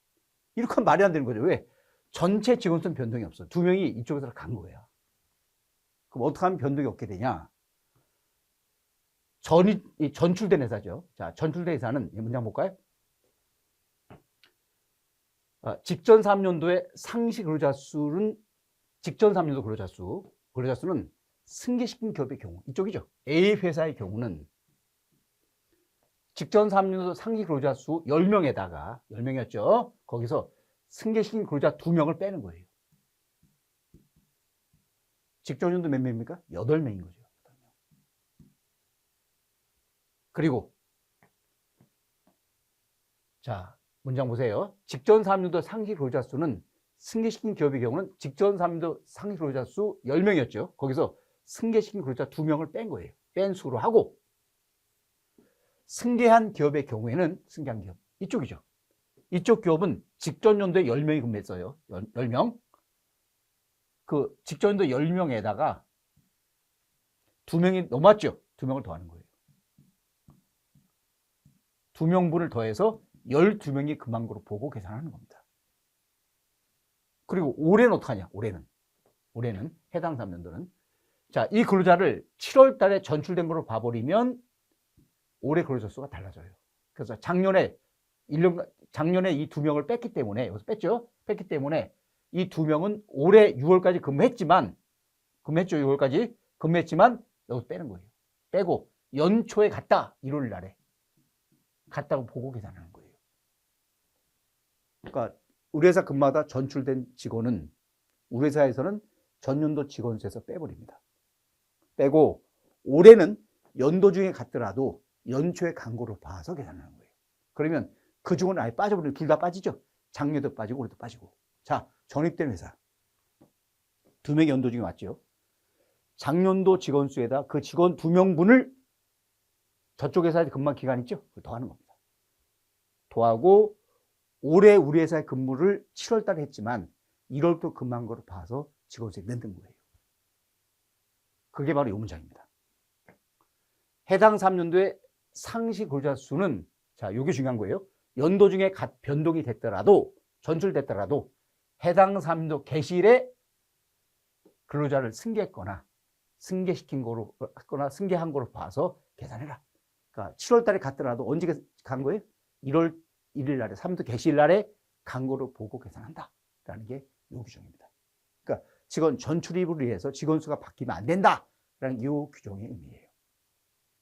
이렇게 하면 말이 안 되는 거죠. 왜? 전체 직원 수는 변동이 없어요. 2명이 이쪽에서 간 거예요. 그럼 어떻게 하면 변동이 없게 되냐? 전출된 회사죠. 자, 전출된 회사는 이 문장 볼까요? 직전 3년도의 상시 근로자 수는 직전 3년도 근로자 수는 승계시킨 기업의 경우 이쪽이죠. A 회사의 경우는 직전 3년도 상시 근로자 수 10명에다가 10명이었죠. 거기서 승계시킨 근로자 2명을 빼는 거예요. 직전 연도 몇 명입니까? 8명인 거죠. 8명. 그리고 자, 문장 보세요. 직전 3년도 상시 근로자 수는 승계시킨 기업의 경우는 직전 3년도 상시 근로자 수 10명이었죠. 거기서 승계시킨 근로자 2명을 뺀 거예요. 뺀 수로 하고 승계한 기업의 경우에는 승계한 기업 이쪽이죠. 이쪽 기업은 직전 연도에 10명이 근무했어요. 10명. 그 직전 연도 10명에다가 2명이 넘었죠. 2명을 더하는 거예요. 2명분을 더해서 12명이 그만 거로 보고 계산하는 겁니다. 그리고 올해는 어떡하냐? 올해는 해당 3년도는 자, 이 근로자를 7월 달에 전출된 거로 봐버리면 올해 근로자 수가 달라져요. 그래서 작년에 이 2명을 뺐기 때문에 여기서 뺐죠? 뺐기 때문에 이 2명은 올해 6월까지 근무했죠. 6월까지 근무했지만 여기서 빼는 거예요. 빼고 연초에 갔다. 1월 날에 갔다고 보고 계산하는 거예요. 그러니까 우리 회사 근무하다 전출된 직원은 우리 회사에서는 전년도 직원 수에서 빼버립니다. 빼고 올해는 연도 중에 갔더라도 연초에 간 거로 봐서 계산하는 거예요. 그러면 그 직원은 아예 빠져버리면 둘 다 빠지죠. 작년도 빠지고 올해도 빠지고. 자, 전입된 회사 2명이 연도 중에 왔죠. 작년도 직원 수에다 그 직원 2명분을 저쪽 회사에 근무한 기간 있죠. 그걸 더하는 겁니다. 더하고 올해 우리 회사의 근무를 7월 달에 했지만 1월부터 근무한 거로 봐서 직원 수에 넣는 거예요. 그게 바로 이 문장입니다. 해당 3년도의 상시 근로자 수는 자, 이게 중요한 거예요. 연도 중에 변동이 됐더라도 전출됐더라도 해당 3년도 개시일에 근로자를 승계했거나 승계시킨 거로 했거나 승계한 거로 봐서 계산해라. 그러니까 7월 달에 갔더라도 언제 간 거예요? 1월 1일 날에 3년도 개시일 날에 간 거로 보고 계산한다라는 게 이 규정입니다. 그러니까 직원 전출입을 위해서 직원 수가 바뀌면 안 된다라는 이 규정의 의미예요.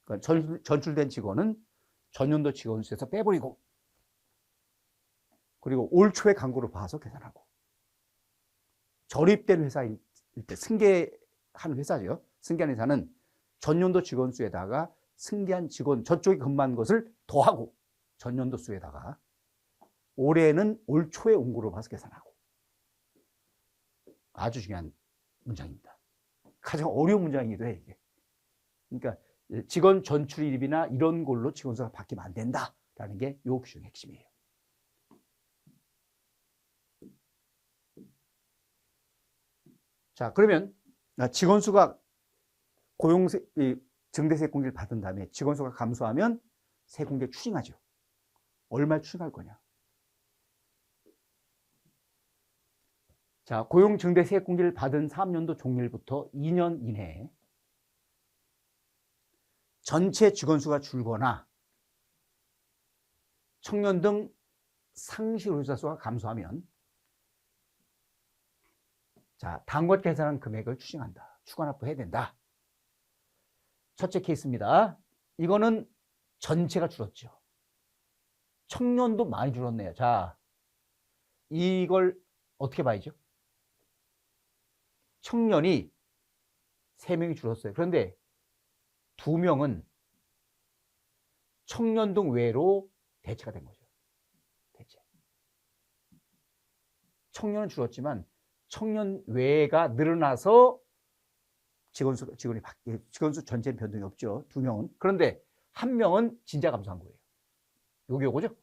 그러니까 전출된 직원은 전년도 직원 수에서 빼버리고 그리고 올 초에 간 거로 봐서 계산하고 전입된 회사일 때 승계한 회사죠. 승계한 회사는 전년도 직원 수에다가 승계한 직원 저쪽에 근무한 것을 더하고 전년도 수에다가 올해는 올 초에 온 거로 봐서 계산하고 아주 중요한 문장입니다. 가장 어려운 문장이기도 해 이게. 그러니까 직원 전출입이나 이런 걸로 직원 수가 바뀌면 안 된다라는 게 이 규정의 핵심이에요. 자, 그러면 직원 수가 증대세 공제를 받은 다음에 직원 수가 감소하면 세 공제 추징하죠. 얼마 추징할 거냐? 자, 고용 증대 세액 공제를 받은 3년도 종료일부터 2년 이내에 전체 직원 수가 줄거나 청년 등 상시 근로자 수가 감소하면 자, 단과 계산한 금액을 추징한다. 추가납부해야 된다. 첫째 케이스입니다. 이거는 전체가 줄었죠. 청년도 많이 줄었네요. 자, 이걸 어떻게 봐야죠? 청년이 3명이 줄었어요. 그런데 2명은 청년동 외로 대체가 된 거죠. 대체. 청년은 줄었지만 청년 외가 늘어나서 직원 수 전체 변동이 없죠. 2명은. 그런데 1명은 진짜 감소한 거예요. 요거죠?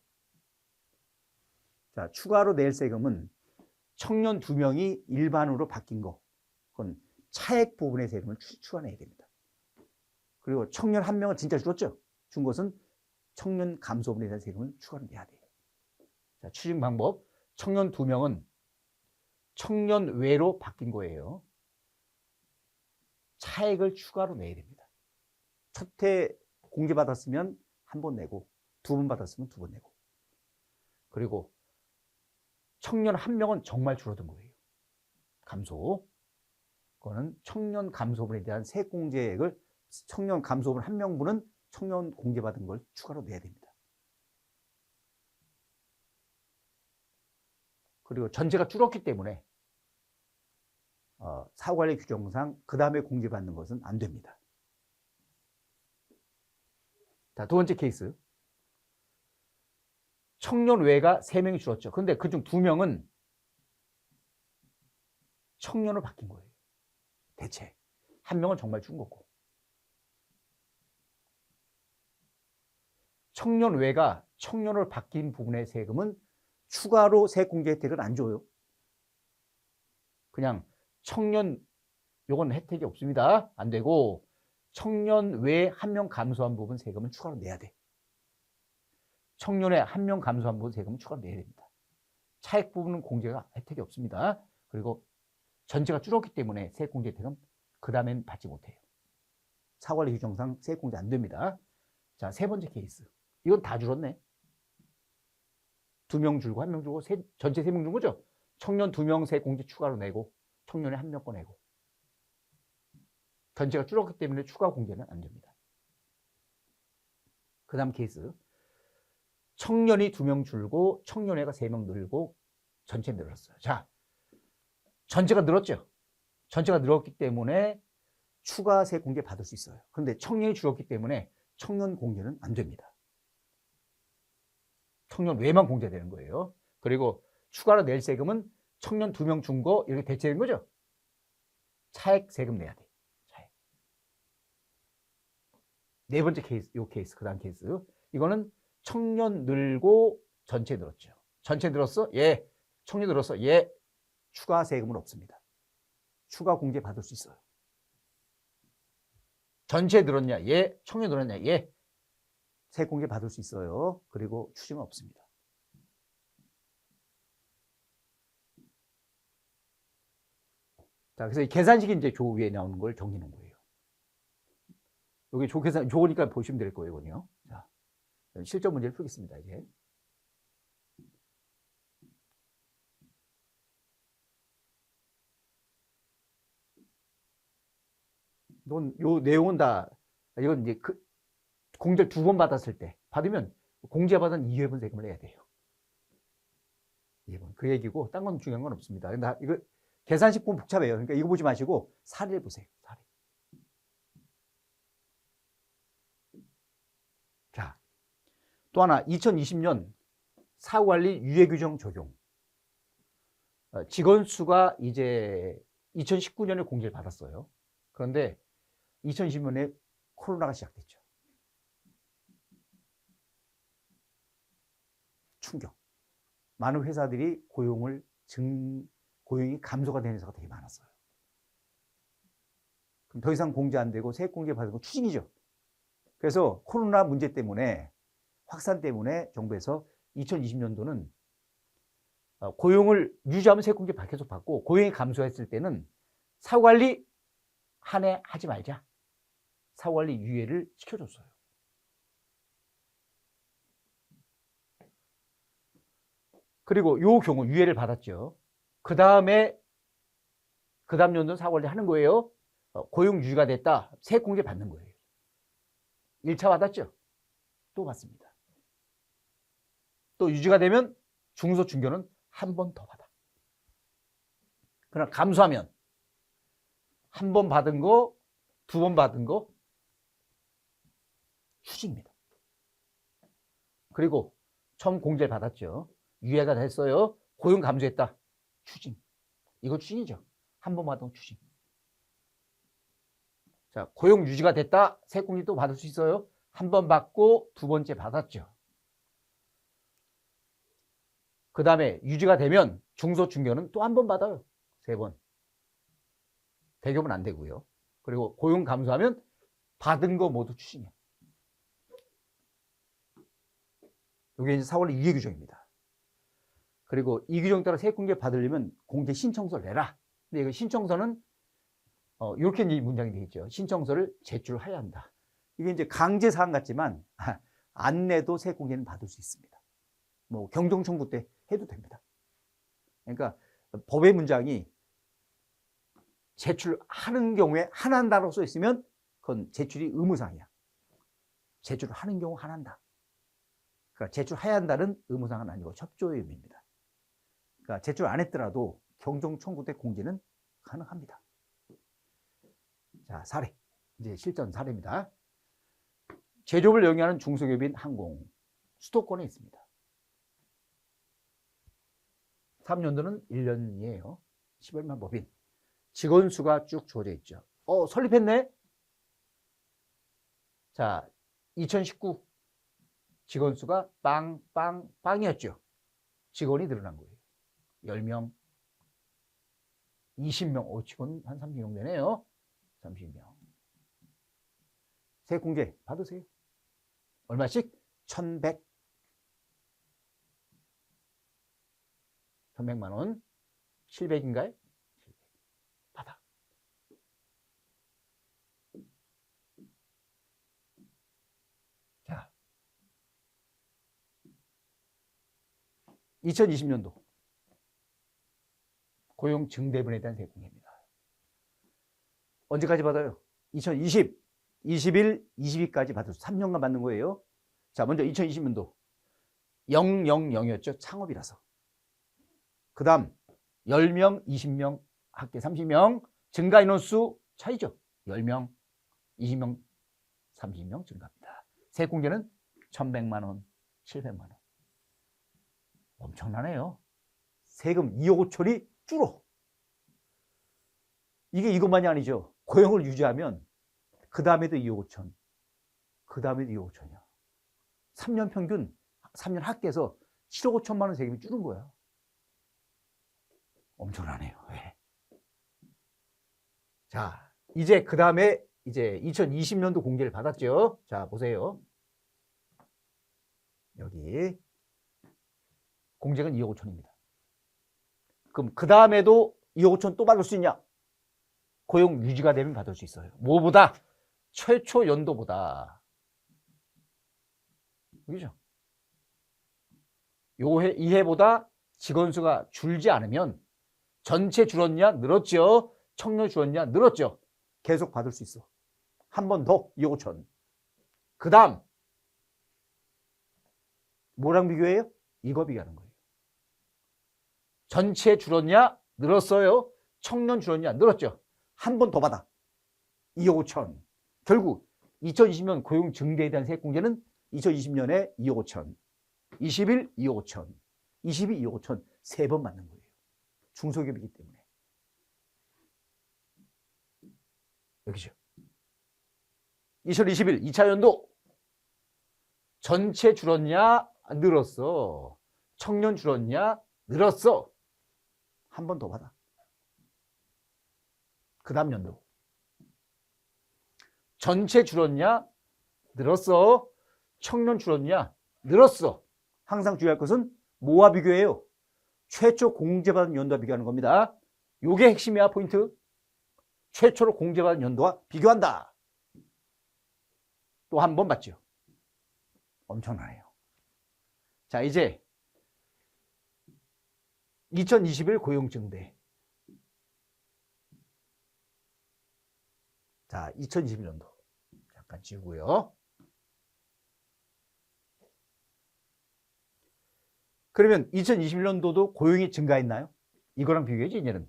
자, 추가로 낼 세금은 청년 2명이 일반으로 바뀐 거. 그건 차액 부분의 세금을 추가내야 됩니다. 그리고 청년 1명은 진짜 줄었죠? 준 것은 청년 감소 부분에 대한 세금을 추가로 내야 돼요. 자, 추징 방법. 청년 2명은 청년 외로 바뀐 거예요. 차액을 추가로 내야 됩니다. 첫 해 공제받았으면 1번 내고 2번 받았으면 2번 내고. 그리고 청년 1명은 정말 줄어든 거예요. 감소. 그거는 청년 감소분에 대한 세액공제액을 청년 감소분 1명분은 청년 공제받은 걸 추가로 내야 됩니다. 그리고 전체가 줄었기 때문에 사후관리 규정상 그 다음에 공제받는 것은 안 됩니다. 자, 2번째 케이스. 청년 외가 3명이 줄었죠. 그런데 그중 2명은 청년으로 바뀐 거예요. 대체. 1명은 정말 준 거고. 청년 외가 청년으로 바뀐 부분의 세금은 추가로 세액공제 혜택을 안 줘요. 그냥 청년 요건 혜택이 없습니다. 안 되고 청년 외에 1명 감소한 부분 세금은 추가로 내야 돼. 청년에 1명 감소한 부분 세금은 추가로 내야 됩니다. 차액 부분은 공제가 혜택이 없습니다. 그리고 전체가 줄었기 때문에 세액공제 혜택은 그 다음엔 받지 못해요. 사후관리 규정상 세액공제 안 됩니다. 자, 3번째 케이스. 이건 다 줄었네. 2명 줄고 1명 줄고 전체 3명 준 거죠. 청년 2명 세액공제 추가로 내고 청년에 1명 거 내고. 전체가 줄었기 때문에 추가 공제는 안 됩니다. 그 다음 케이스. 청년이 2명 줄고 청년회가 3명 늘고 전체 늘었어요. 자, 전체가 늘었죠. 전체가 늘었기 때문에 추가 세액 공제 받을 수 있어요. 그런데 청년이 줄었기 때문에 청년 공제는 안 됩니다. 청년 외만 공제되는 거예요. 그리고 추가로 낼 세금은 청년 2명 준 거 이렇게 대체된 거죠. 차액 세금 내야 돼. 차액. 4번째 케이스, 요 케이스, 그 다음 케이스. 이거는 청년 늘고 전체 늘었죠. 전체 늘었어? 예. 청년 늘었어? 예. 추가 세금은 없습니다. 추가 공제 받을 수 있어요. 전체 늘었냐? 예. 청년 늘었냐? 예. 세액 공제 받을 수 있어요. 그리고 추징은 없습니다. 자, 그래서 이 계산식이 이제 조 위에 나오는 걸 정리하는 거예요. 여기 조 계산, 조니까 보시면 될 거예요, 이거는요. 자, 실전 문제를 풀겠습니다, 이제. 요 내용은 다, 이건 이제 공제를 2번 받았을 때, 받으면 공제받은 2회분 세금을 내야 돼요. 2번. 그 얘기고, 딴 건 중요한 건 없습니다. 근데 이거 계산식 보면 복잡해요. 그러니까 이거 보지 마시고, 사례를 보세요. 사례. 자, 또 하나, 2020년 사후관리 유예규정 적용. 직원 수가 이제 2019년에 공제를 받았어요. 그런데 2020년에 코로나가 시작됐죠. 충격. 많은 회사들이 고용이 감소가 되는 회사가 되게 많았어요. 그럼 더 이상 공제 안 되고 세액 공제 받은 건 추징이죠. 그래서 코로나 문제 때문에 확산 때문에 정부에서 2020년도는 고용을 유지하면 세액 공제 계속 받고 고용이 감소했을 때는 사후관리 한 해 하지 말자. 사후관리 유예를 시켜줬어요. 그리고 요 경우 유예를 받았죠. 그 다음 연도는 사후관리 하는 거예요. 고용 유지가 됐다. 세액 공제 받는 거예요. 1차 받았죠. 또 받습니다. 또 유지가 되면 중소 중견은 한 번 더 받아. 그러나 감수하면 한 번 받은 거, 두 번 받은 거 추징입니다. 그리고 처음 공제를 받았죠. 유예가 됐어요. 고용 감소했다. 추징. 이거 추징이죠. 한 번 받은 추징. 자, 고용 유지가 됐다. 세공제 또 받을 수 있어요. 한 번 받고 두 번째 받았죠. 그 다음에 유지가 되면 중소중견은 또 한 번 받아요. 3번. 대기업은 안 되고요. 그리고 고용 감소하면 받은 거 모두 추징이에요. 이게 이제 4월 2개 규정입니다. 그리고 이 규정 따라 세액공제 받으려면 공제 신청서를 내라. 근데 이거 신청서는 이렇게 이제 문장이 되겠죠. 신청서를 제출해야 한다. 이게 이제 강제 사항 같지만 안 내도 세액공제는 받을 수 있습니다. 뭐 경정청구 때 해도 됩니다. 그러니까 법의 문장이 제출하는 경우에 하나는 단어로 써 있으면 그건 제출이 의무사항이야. 제출을 하는 경우 하나한다. 그러니까 제출해야 한다는 의무사항은 아니고 협조의 의미입니다. 그러니까 제출 안 했더라도 경정청구 때 공제는 가능합니다. 자, 사례. 이제 실전 사례입니다. 제조업을 영위하는 중소기업인 항공, 수도권에 있습니다. 3년도는 1년이에요. 10월만 법인. 직원 수가 쭉 주어져 있죠. 설립했네? 자, 2019 직원 수가 빵이었죠. 직원이 늘어난 거예요. 10명, 20명, 직원 한 30명 되네요. 30명. 세액공제 받으세요. 얼마씩? 1,100만 원. 700인가요? 700. 받아. 자, 2020년도 고용 증대분에 대한 세액공제입니다. 언제까지 받아요? 2020, 21, 22까지 받아서 3년간 받는 거예요. 자, 먼저 2020년도 000이었죠. 창업이라서. 그 다음 10명, 20명, 합계 30명, 증가 인원수 차이죠. 10명, 20명, 30명 증가합니다. 세액공제는 1,100만 원, 700만 원. 엄청나네요. 세금 2억 5천이 줄어. 이게 이것만이 아니죠. 고용을 유지하면 그 다음에도 2억 5천, 그 다음에도 2억 5천이야. 3년 평균, 3년 합계해서 7억 5천만 원 세금이 줄은 거야. 엄청나네요. 네. 자, 이제 그 다음에 이제 2020년도 공제를 받았죠. 자, 보세요. 여기 공제는 2억 5천입니다. 그럼 그 다음에도 2억 5천 또 받을 수 있냐? 고용 유지가 되면 받을 수 있어요. 뭐보다? 최초 연도보다. 그죠? 이 해보다 직원 수가 줄지 않으면 전체 줄었냐? 늘었죠. 청년 줄었냐? 늘었죠. 계속 받을 수 있어. 한 번 더 2억 5천. 그 다음 뭐랑 비교해요? 이거 비교하는 거예요. 전체 줄었냐? 늘었어요. 청년 줄었냐? 늘었죠. 한 번 더 받아. 2억 5천. 결국 2020년 고용 증대에 대한 세액공제는 2020년에 2억 5천, 21 2억 5천, 22 2억 5천 3번 맞는 거예요. 중소기업이기 때문에. 여기죠. 2021 2차 연도 전체 줄었냐? 늘었어. 청년 줄었냐? 늘었어. 한 번 더 받아. 그 다음 연도 전체 줄었냐? 늘었어. 청년 줄었냐? 늘었어. 항상 주의할 것은 뭐와 비교해요? 최초 공제받은 연도와 비교하는 겁니다. 요게 핵심이야, 포인트. 최초로 공제받은 연도와 비교한다. 또 한 번 봤죠. 엄청나네요. 자, 이제 2021 고용 증대. 자, 2021년도 잠깐 지우고요. 그러면 2021년도도 고용이 증가했나요? 이거랑 비교해야지, 이제는.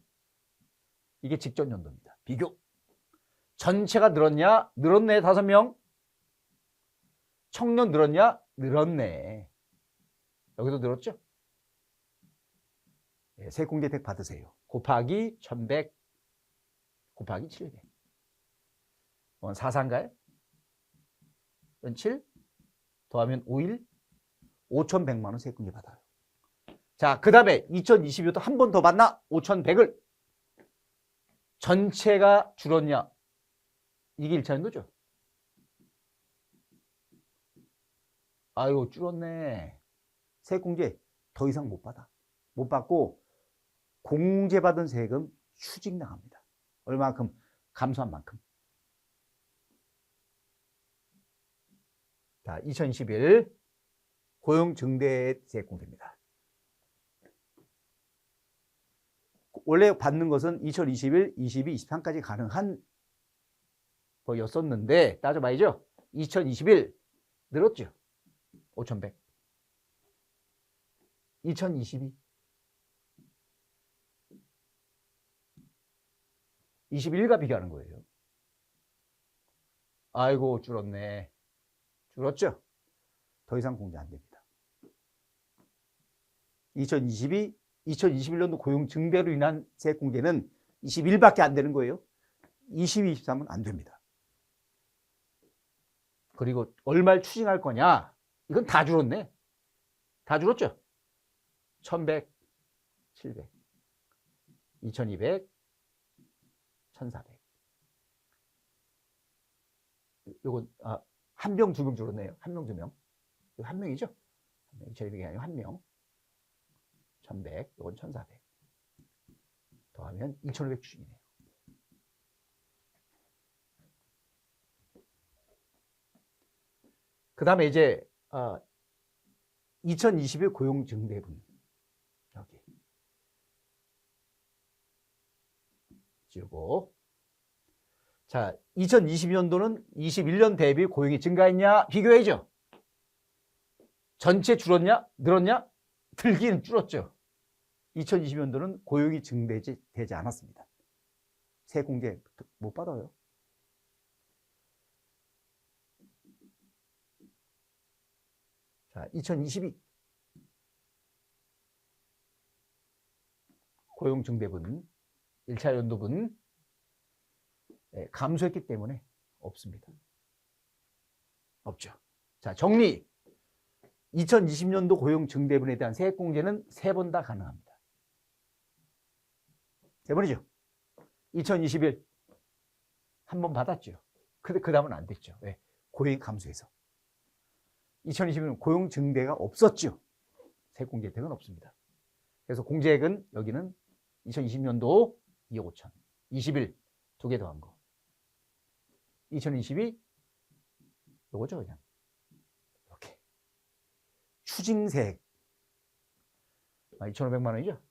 이게 직전 연도입니다. 비교. 전체가 늘었냐? 늘었네, 5명. 청년 늘었냐? 늘었네. 여기도 늘었죠? 네, 세액공제 혜택 받으세요. 곱하기 1100 곱하기 700. 이건 4사인가요? 이건 7 더하면 5일 5100만 원 세액공제 받아요. 자, 그 다음에 2022년도 한 번 더 받나? 5100을. 전체가 줄었냐? 이게 1차 연도죠. 아이고, 줄었네. 세액공제 더 이상 못 받아. 못 받고 공제받은 세금 추징당합니다. 얼마만큼? 감소한 만큼. 자, 2021 고용 증대 세액공제입니다. 원래 받는 것은 2021, 22, 23까지 가능한 거였었는데 따져봐야죠. 2021 늘었죠. 5100. 2022 21과 비교하는 거예요. 아이고, 줄었네. 줄었죠? 더 이상 공제 안 됩니다. 2022, 2021년도 고용 증대로 인한 세액 공제는 21밖에 안 되는 거예요. 22, 23은 안 됩니다. 그리고 얼마를 추징할 거냐? 이건 다 줄었네. 다 줄었죠? 1100, 700, 2200, 1400. 요건, 한 명, 2명 줄었네요. 한 명, 2명. 이거 한 명이죠? 2200이 아니고 한 명. 1100, 요건 1400. 더하면 2500 추징이네요. 그 다음에 이제, 2021 고용 증대분. 여기. 지우고. 자, 2022년도는 21년 대비 고용이 증가했냐? 비교해야죠. 전체 줄었냐? 늘었냐? 들기는 줄었죠. 2020년도는 고용이 증대되지 않았습니다. 세공제 못 받아요. 자, 2022 고용 증대분 1차 연도분 감소했기 때문에 없습니다. 없죠. 자, 정리. 2020년도 고용 증대분에 대한 세액공제는 3번 다 가능합니다. 3번이죠. 2021 한 번 받았죠. 근데 그 다음은 안 됐죠. 왜? 고용이 감소해서. 2020년 고용 증대가 없었죠. 세액공제 혜택은 없습니다. 그래서 공제액은 여기는 2020년도 2억 5천, 21 두 개 더한 거. 2022 요거죠, 그냥. 이렇게. 추징세액 2,500만 원이죠.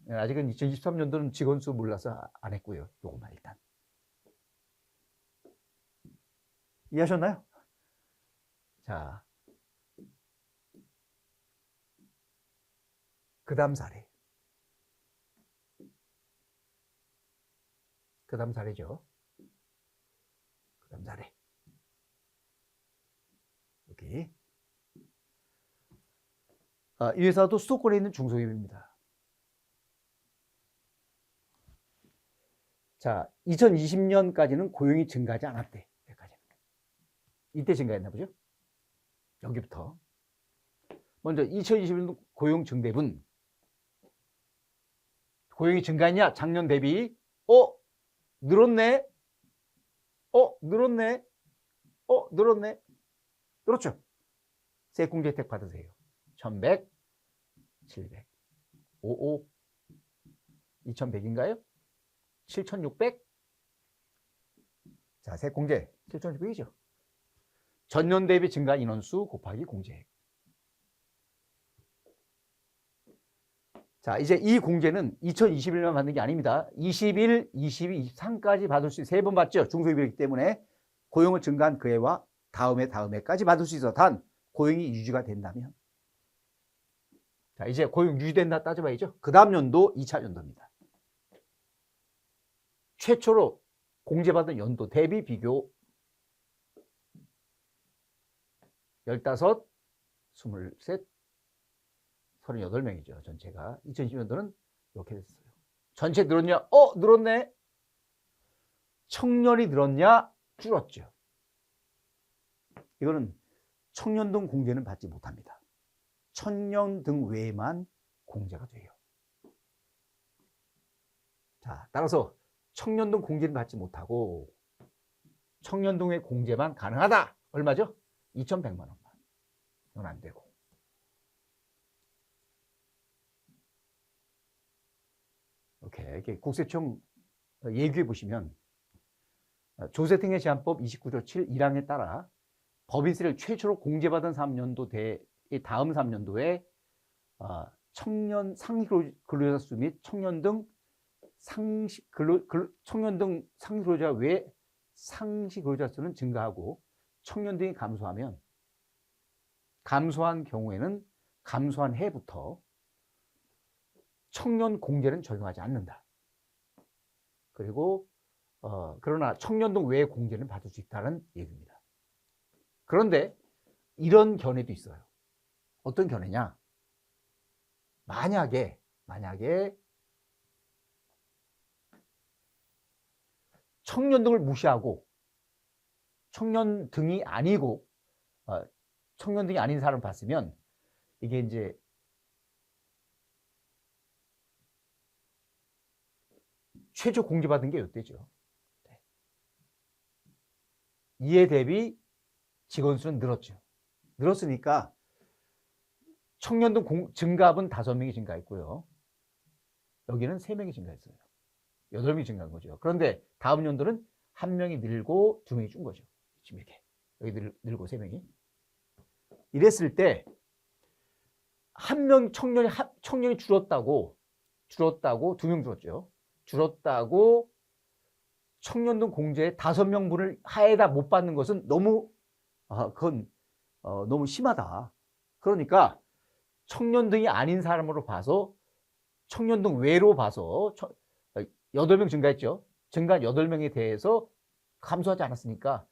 아직은 2023년도는 직원 수 몰라서 안 했고요. 요것만 일단. 이해하셨나요? 자, 그 다음 사례. 그 다음 사례죠. 그 다음 사례. 여기. 이 회사도 수도권에 있는 중소기업입니다. 자, 2020년까지는 고용이 증가하지 않았대. 여기까지. 이때 증가했나 보죠? 여기부터. 먼저 2021년 고용 증대분. 고용이 증가했냐? 작년 대비. 늘었네. 늘었네. 늘었네. 그렇죠. 세액공제 혜택 받으세요. 1100, 700, 55, 2100인가요? 7600. 자, 세액공제 7600이죠. 전년 대비 증가 인원수 곱하기 공제액. 자, 이제 이 공제는 2021년 받는 게 아닙니다. 21, 22, 23까지 받을 수 있어요. 3번 받죠. 중소기업이기 때문에 고용을 증가한 그 해와 다음 해까지 받을 수 있어. 단 고용이 유지가 된다면. 자, 자, 이제 고용 유지된다 따져봐야죠. 그 다음 연도 2차 연도입니다. 최초로 공제받은 연도 대비 비교 15, 23, 38명이죠. 전체가. 2010년도는 이렇게 됐어요. 전체 늘었냐? 늘었네. 청년이 늘었냐? 줄었죠. 이거는 청년 등 공제는 받지 못합니다. 청년 등 외에만 공제가 돼요. 자, 따라서 청년 등 공제는 받지 못하고 청년 등의 공제만 가능하다. 얼마죠? 2,100만 원만. 이건 안 되고. 이렇게 국세청 예규에 보시면 조세등의 제한법 29조 7 1항에 따라 법인세를 최초로 공제받은 3년도의 다음 3년도에 청년 상시 근로자 수 및 청년 등 상시 근로자 외 상시 근로자 수는 증가하고 청년 등이 감소하면 감소한 경우에는 감소한 해부터 청년 공제는 적용하지 않는다. 그리고 그러나 청년 등 외의 공제는 받을 수 있다는 얘기입니다. 그런데 이런 견해도 있어요. 어떤 견해냐? 만약에 청년 등을 무시하고 청년 등이 아니고 청년 등이 아닌 사람을 봤으면 이게 이제 최초 공제받은 게 이때죠. 이에 대비 직원 수는 늘었죠. 늘었으니까 청년 등 증가합은 5명이 증가했고요. 여기는 3명이 증가했어요. 8명이 증가한 거죠. 그런데 다음 연도는 1명이 늘고 2명이 준 거죠. 지금 이렇게. 여기 늘고 3명이. 이랬을 때, 청년이 줄었다고 2명 줄었죠. 줄었다고 청년 등 공제의 5명분을 하에다 못 받는 것은 그건 너무 심하다. 그러니까 청년 등이 아닌 사람으로 봐서 청년 등 외로 봐서 8명 증가했죠. 증가한 8명에 대해서 감소하지 않았으니까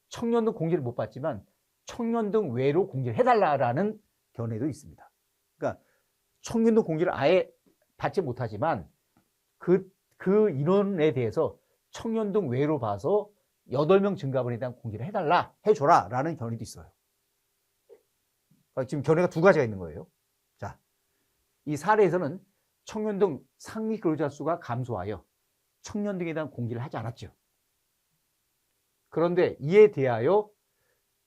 청년 등 공제를 못 받지만 청년 등 외로 공제를 해달라라는 견해도 있습니다. 그러니까 청년 등 공제를 아예 받지 못하지만 그 인원에 대해서 청년 등 외로 봐서 8명 증가분에 대한 공제를 해줘라 라는 견해도 있어요. 지금 견해가 2가지가 있는 거예요. 자, 이 사례에서는 청년 등 상위 근로자 수가 감소하여 청년 등에 대한 공제를 하지 않았죠. 그런데 이에 대하여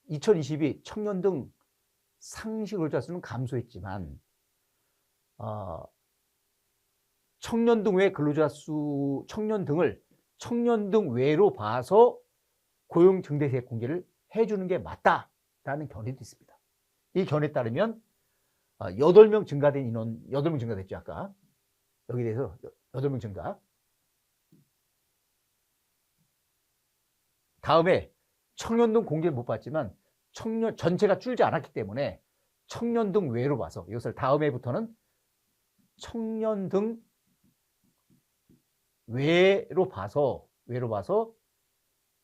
2022 청년 등 상시 근로자 수는 감소했지만 청년 등 외 근로자 수 청년 등을 청년 등 외로 봐서 고용 증대세 공제를 해주는 게 맞다라는 견해도 있습니다. 이 견해에 따르면 8명 증가된 인원, 8명 증가됐죠, 아까. 여기에 대해서 8명 증가. 다음에 청년 등 공제를 못 받지만 청년 전체가 줄지 않았기 때문에 청년 등 외로 봐서 이것을 다음 해부터는 청년 등 외로 봐서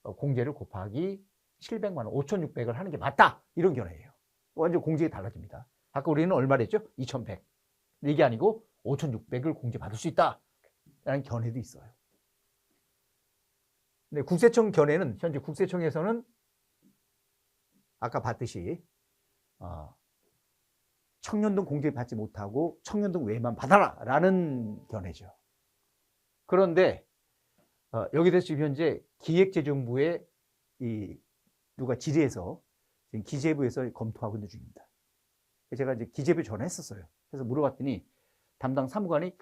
공제를 곱하기 700만 원, 5,600을 하는 게 맞다. 이런 견해예요. 완전 공제가 달라집니다. 아까 우리는 얼마랬죠? 2,100. 이게 아니고 5,600을 공제받을 수 있다. 라는 견해도 있어요. 근데 국세청 견해는 현재 국세청에서는 아까 봤듯이 청년 등 공제 받지 못하고 청년 등 외만 받아라 라는 견해죠. 그런데 여기 대해서 지금 현재 기획재정부에 누가 질의해서 지금 기재부에서 검토하고 있는 중입니다. 제가 이제 기재부에 전화했었어요. 그래서 물어봤더니 담당 사무관이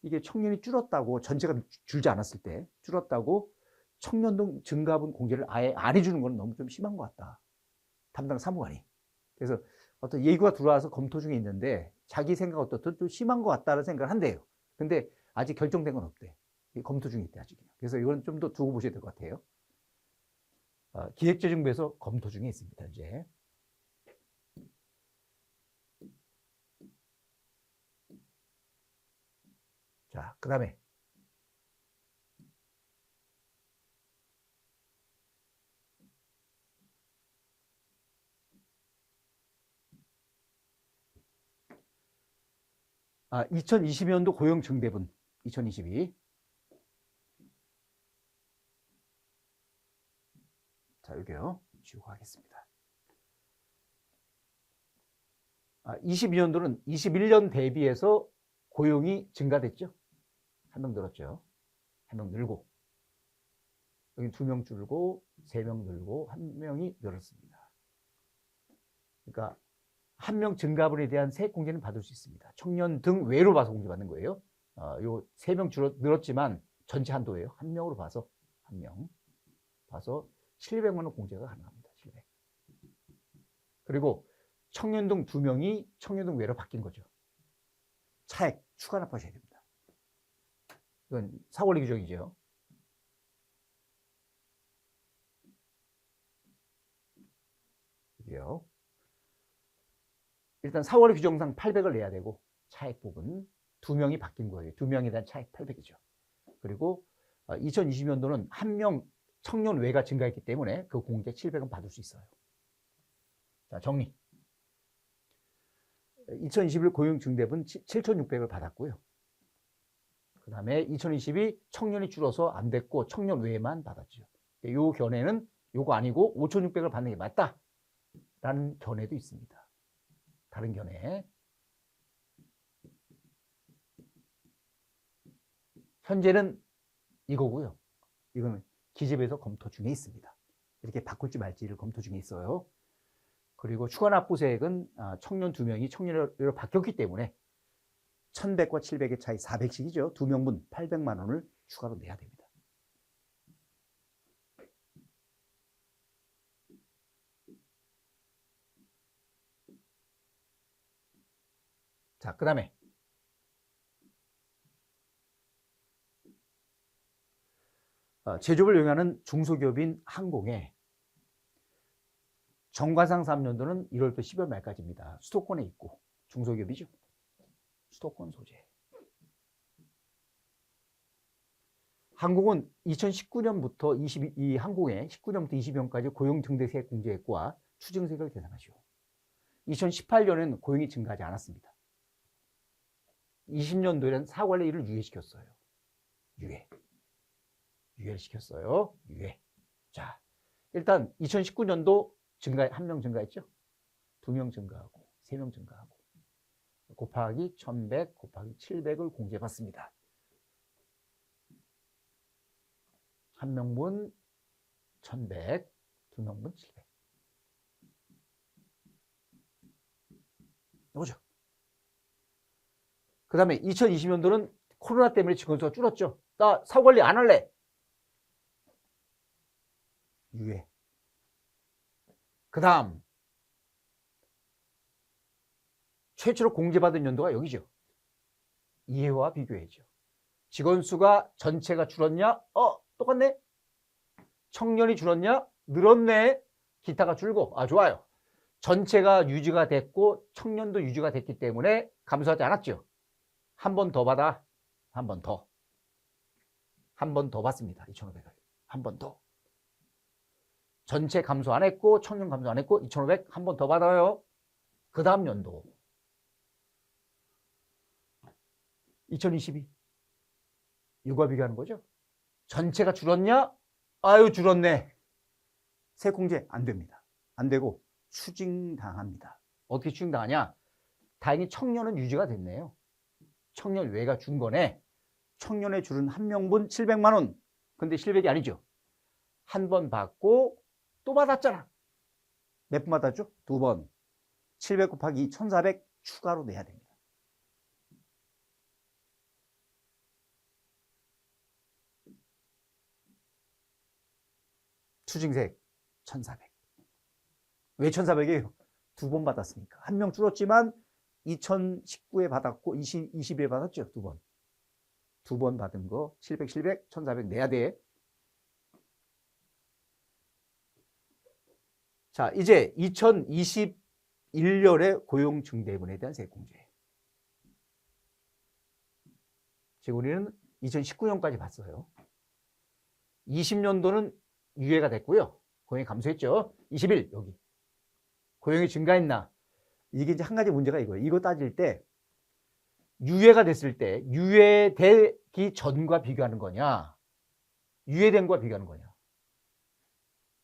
이게 청년이 줄었다고 전체가 줄지 않았을 때 줄었다고 청년 등 증가분 공제를 아예 안 해주는 건 너무 좀 심한 것 같다. 담당 사무관이. 그래서 어떤 예고가 들어와서 검토 중에 있는데 자기 생각 어떻든 좀 심한 것 같다는 생각을 한대요. 근데 아직 결정된 건 없대. 검토 중에 있대 아직. 그래서 이건 좀 더 두고 보셔야 될 것 같아요. 기획재정부에서 검토 중에 있습니다. 이제 자, 그 다음에 2020년도 고용 증대분 2022. 자, 여기요. 지우고 하겠습니다. 22년도는 21년 대비해서 고용이 증가됐죠. 한 명 늘었죠. 한 명 늘고, 여기 2명 줄고 3명 늘고 1명이 늘었습니다. 그러니까 한 명 증가분에 대한 세액 공제는 받을 수 있습니다. 청년 등 외로 봐서 공제받는 거예요. 요 3명 늘었지만 전체 한도예요. 한 명으로 봐서, 한 명 봐서 700만 원 공제가 가능합니다. 700. 그리고 청년 등 2명이 청년 등 외로 바뀐 거죠. 차액 추가 납부하셔야 됩니다. 이건 사원리 규정이죠. 여기요. 일단 4월의 규정상 800을 내야 되고, 차액 부분 2명이 바뀐 거예요. 2명에 대한 차액 800이죠. 그리고 2020년도는 한 명 청년 외가 증가했기 때문에 그 공제 700은 받을 수 있어요. 자, 정리. 2021 고용 증대분 7,600을 받았고요. 그 다음에 2022 청년이 줄어서 안 됐고 청년 외만 받았죠. 이 견해는 요거 아니고 5,600을 받는 게 맞다 라는 견해도 있습니다. 다른 견해. 현재는 이거고요. 이거는 기재부에서 검토 중에 있습니다. 이렇게 바꿀지 말지를 검토 중에 있어요. 그리고 추가 납부세액은 청년 2명이 청년으로 바뀌었기 때문에 1,100과 700의 차이 400씩이죠. 2명분 800만 원을 추가로 내야 됩니다. 자, 그 다음에 제조업을 영위하는 중소기업인 항공에 정관상 3년도는 1월부터 12월 말까지입니다. 수도권에 있고 중소기업이죠. 수도권 소재. 항공은 2019년부터 이 항공에 19년부터 20년까지 고용 증대세액 공제액과 추징세액을 계산하시오. 2018년에는 고용이 증가하지 않았습니다. 20년도에는 사관리를 유예시켰어요. 유예를 시켰어요. 유예. 자, 일단 2019년도 증가, 1명 증가했죠? 2명 증가하고 3명 증가하고 곱하기 1,100 곱하기 700을 공제받습니다. 한 명분 1,100, 2명분 700. 이거죠. 그 다음에 2020년도는 코로나 때문에 직원수가 줄었죠. 나 사고관리 안 할래. 유예. 그 다음 최초로 공제받은 연도가 여기죠. 이해와 비교해야죠. 직원 수가 전체가 줄었냐? 똑같네. 청년이 줄었냐? 늘었네. 기타가 줄고. 좋아요. 전체가 유지가 됐고 청년도 유지가 됐기 때문에 감소하지 않았죠. 한 번 더 받아. 한 번 더. 한 번 더 받습니다. 2,500을. 한 번 더. 전체 감소 안 했고 청년 감소 안 했고 2,500 한 번 더 받아요. 그 다음 연도 2022 이거와 비교하는 거죠. 전체가 줄었냐? 아유 줄었네. 세공제 안 됩니다. 안 되고 추징당합니다. 어떻게 추징당하냐? 다행히 청년은 유지가 됐네요. 청년 외가 준 거네. 청년에 줄은 한 명분 700만 원. 근데 700이 아니죠. 한 번 받고 또 받았잖아. 몇 번 받았죠? 2번. 700 곱하기 1,400 추가로 내야 됩니다. 추징세액 1,400. 왜 1,400이에요? 2번 받았으니까. 한 명 줄었지만 2019에 받았고 2020에 받았죠. 2번. 2번 받은 거 700, 700, 1,400 내야 돼. 자, 이제 2021년의 고용 증대분에 대한 세액공제. 지금 우리는 2019년까지 봤어요. 20년도는 유예가 됐고요. 고용이 감소했죠. 21 여기. 고용이 증가했나? 이게 이제 한 가지 문제가 이거예요. 이거 따질 때 유예가 됐을 때 유예되기 전과 비교하는 거냐, 유예된 거와 비교하는 거냐.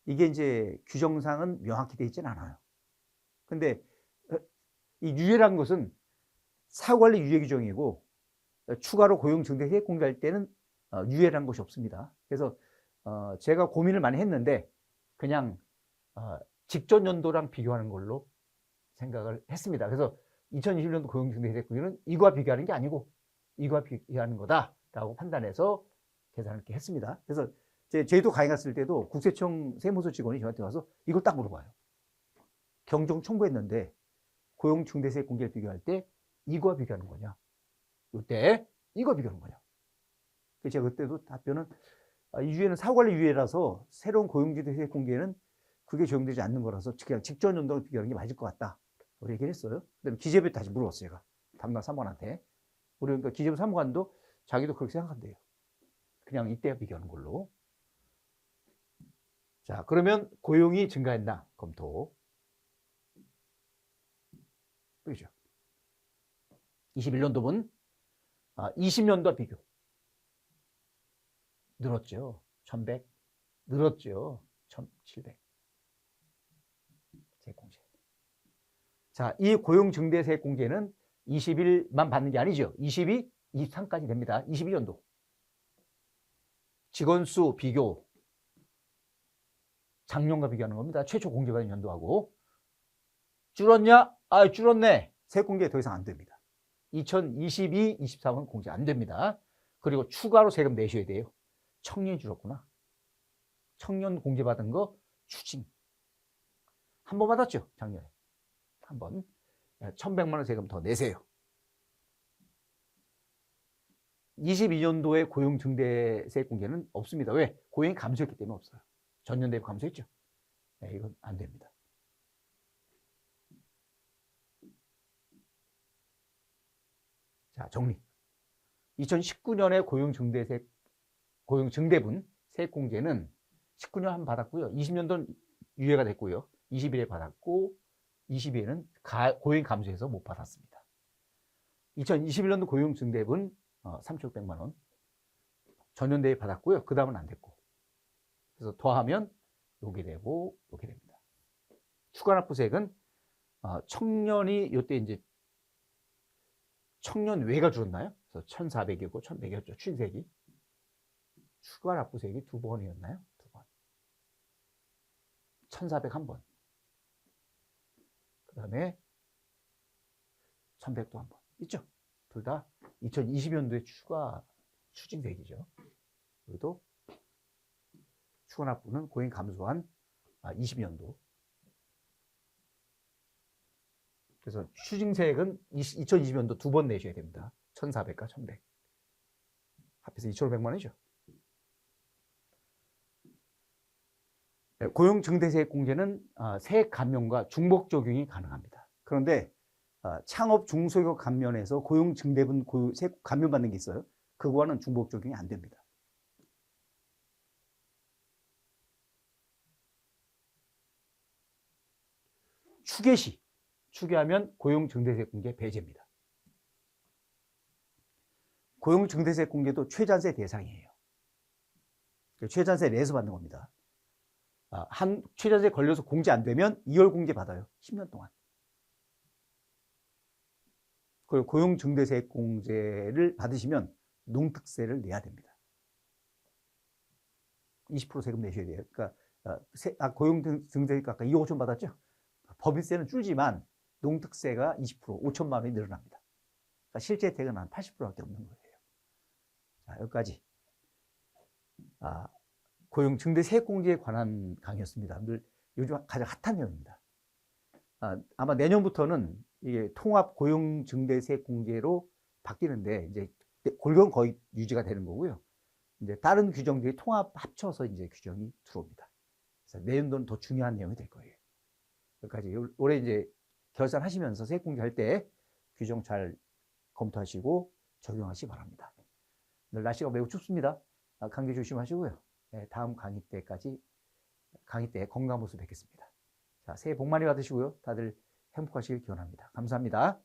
이게 이제 규정상은 명확히 되어 있지는 않아요. 근데 이 유예라는 것은 사후관리 유예 규정이고 추가로 고용 증대 혜택 공개할 때는 유예라는 것이 없습니다. 그래서 제가 고민을 많이 했는데 그냥 직전 연도랑 비교하는 걸로 생각을 했습니다. 그래서 2021년도 고용 증대 혜택 공개는 이거와 비교하는 게 아니고 이거와 비교하는 거다라고 판단해서 계산을 이렇게 했습니다. 그래서 제도 강의 갔을 때도 국세청 세무서 직원이 저한테 와서 이걸 딱 물어봐요. 경종 청구했는데 고용 증대세 공개를 비교할 때 이거와 비교하는 거냐? 이때 이거 비교하는 거냐? 그래서 제가 그때도 답변은 유예는 사후관리 유예라서 새로운 고용 증대세 공개는 그게 적용되지 않는 거라서 그냥 직전 연도를 비교하는 게 맞을 것 같다. 우리 얘기를 했어요. 그다음에 기재부에 다시 물어봤어요. 제가 담당 사무관한테. 우리 그러니까 기재부 사무관도 자기도 그렇게 생각한대요. 그냥 이때 비교하는 걸로. 자, 그러면 고용이 증가했나? 검토. 보이죠? 21년도분 20년도와 비교. 늘었죠. 1100. 늘었죠. 1700. 세액공제. 자, 이 고용 증대 세액공제는 20일만 받는 게 아니죠. 22, 23까지 됩니다. 22년도. 직원수 비교. 작년과 비교하는 겁니다. 최초 공제받은 연도하고. 줄었냐? 줄었네. 세액공제 더 이상 안 됩니다. 2022, 23은 공제 안 됩니다. 그리고 추가로 세금 내셔야 돼요. 청년이 줄었구나. 청년 공제받은 거 추징. 한 번 받았죠, 작년에. 한 번. 1,100만 원 세금 더 내세요. 22년도에 고용 증대 세액 공제는 없습니다. 왜? 고용이 감소했기 때문에 없어요. 전년 대비 감소했죠. 네, 이건 안 됩니다. 자, 정리. 2019년에 고용 증대분 세액 공제는 19년 한 번 받았고요. 20년도는 유예가 됐고요. 21에 받았고 22에는 고용이 감소해서 못 받았습니다. 2021년도 고용 증대분 3,600만 원 전년 대비 받았고요. 그 다음은 안 됐고. 그래서 더하면 요게 되고 요게 됩니다. 추가 납부세액은 청년이 이때 이제 청년 외가 줄었나요? 그래서 1,400이고 1,100이었죠. 추징세액이. 추가 납부세액이 두 번이었나요? 두 번. 1,400 한 번. 그 다음에 1,100도 한 번. 있죠? 둘 다 2020년도에 추가 추징세액이죠. 여기도 추가 납부는 고용 감소한 20년도. 그래서 추징세액은 2020년도 두 번 내셔야 됩니다. 1,400과 1,100. 합해서 2,500만 원이죠. 고용 증대세액 공제는 세액 감면과 중복 적용이 가능합니다. 그런데 창업 중소기업 감면에서 고용 증대분 세액 감면받는 게 있어요. 그거와는 중복 적용이 안 됩니다. 추계 시 추계하면 고용 증대세액 공제 배제입니다. 고용 증대세액 공제도 최저세 대상이에요. 최저세 내에서 받는 겁니다. 한 최저세 걸려서 공제 안 되면 2월 공제 받아요. 10년 동안. 그리고 고용 증대세액 공제를 받으시면 농특세를 내야 됩니다. 20% 세금 내셔야 돼요. 그러니까 고용 증대세액 아까 2억 5천 받았죠? 법인세는 줄지만 농특세가 20%, 5천만 원이 늘어납니다. 그러니까 실제 혜택은 한 80%밖에 없는 거예요. 자, 여기까지 고용 증대 세액 공제에 관한 강의였습니다. 요즘 가장 핫한 내용입니다. 아마 내년부터는 이게 통합 고용 증대 세액 공제로 바뀌는데 이제 골격은 거의 유지가 되는 거고요. 이제 다른 규정들이 통합 합쳐서 이제 규정이 들어옵니다. 그래서 내년도는 더 중요한 내용이 될 거예요. 여기까지 올해 이제 결산하시면서 세액 공제할 때 규정 잘 검토하시고 적용하시기 바랍니다. 오늘 날씨가 매우 춥습니다. 감기 조심하시고요. 네, 다음 강의 때 건강한 모습 뵙겠습니다. 자, 새해 복 많이 받으시고요. 다들 행복하시길 기원합니다. 감사합니다.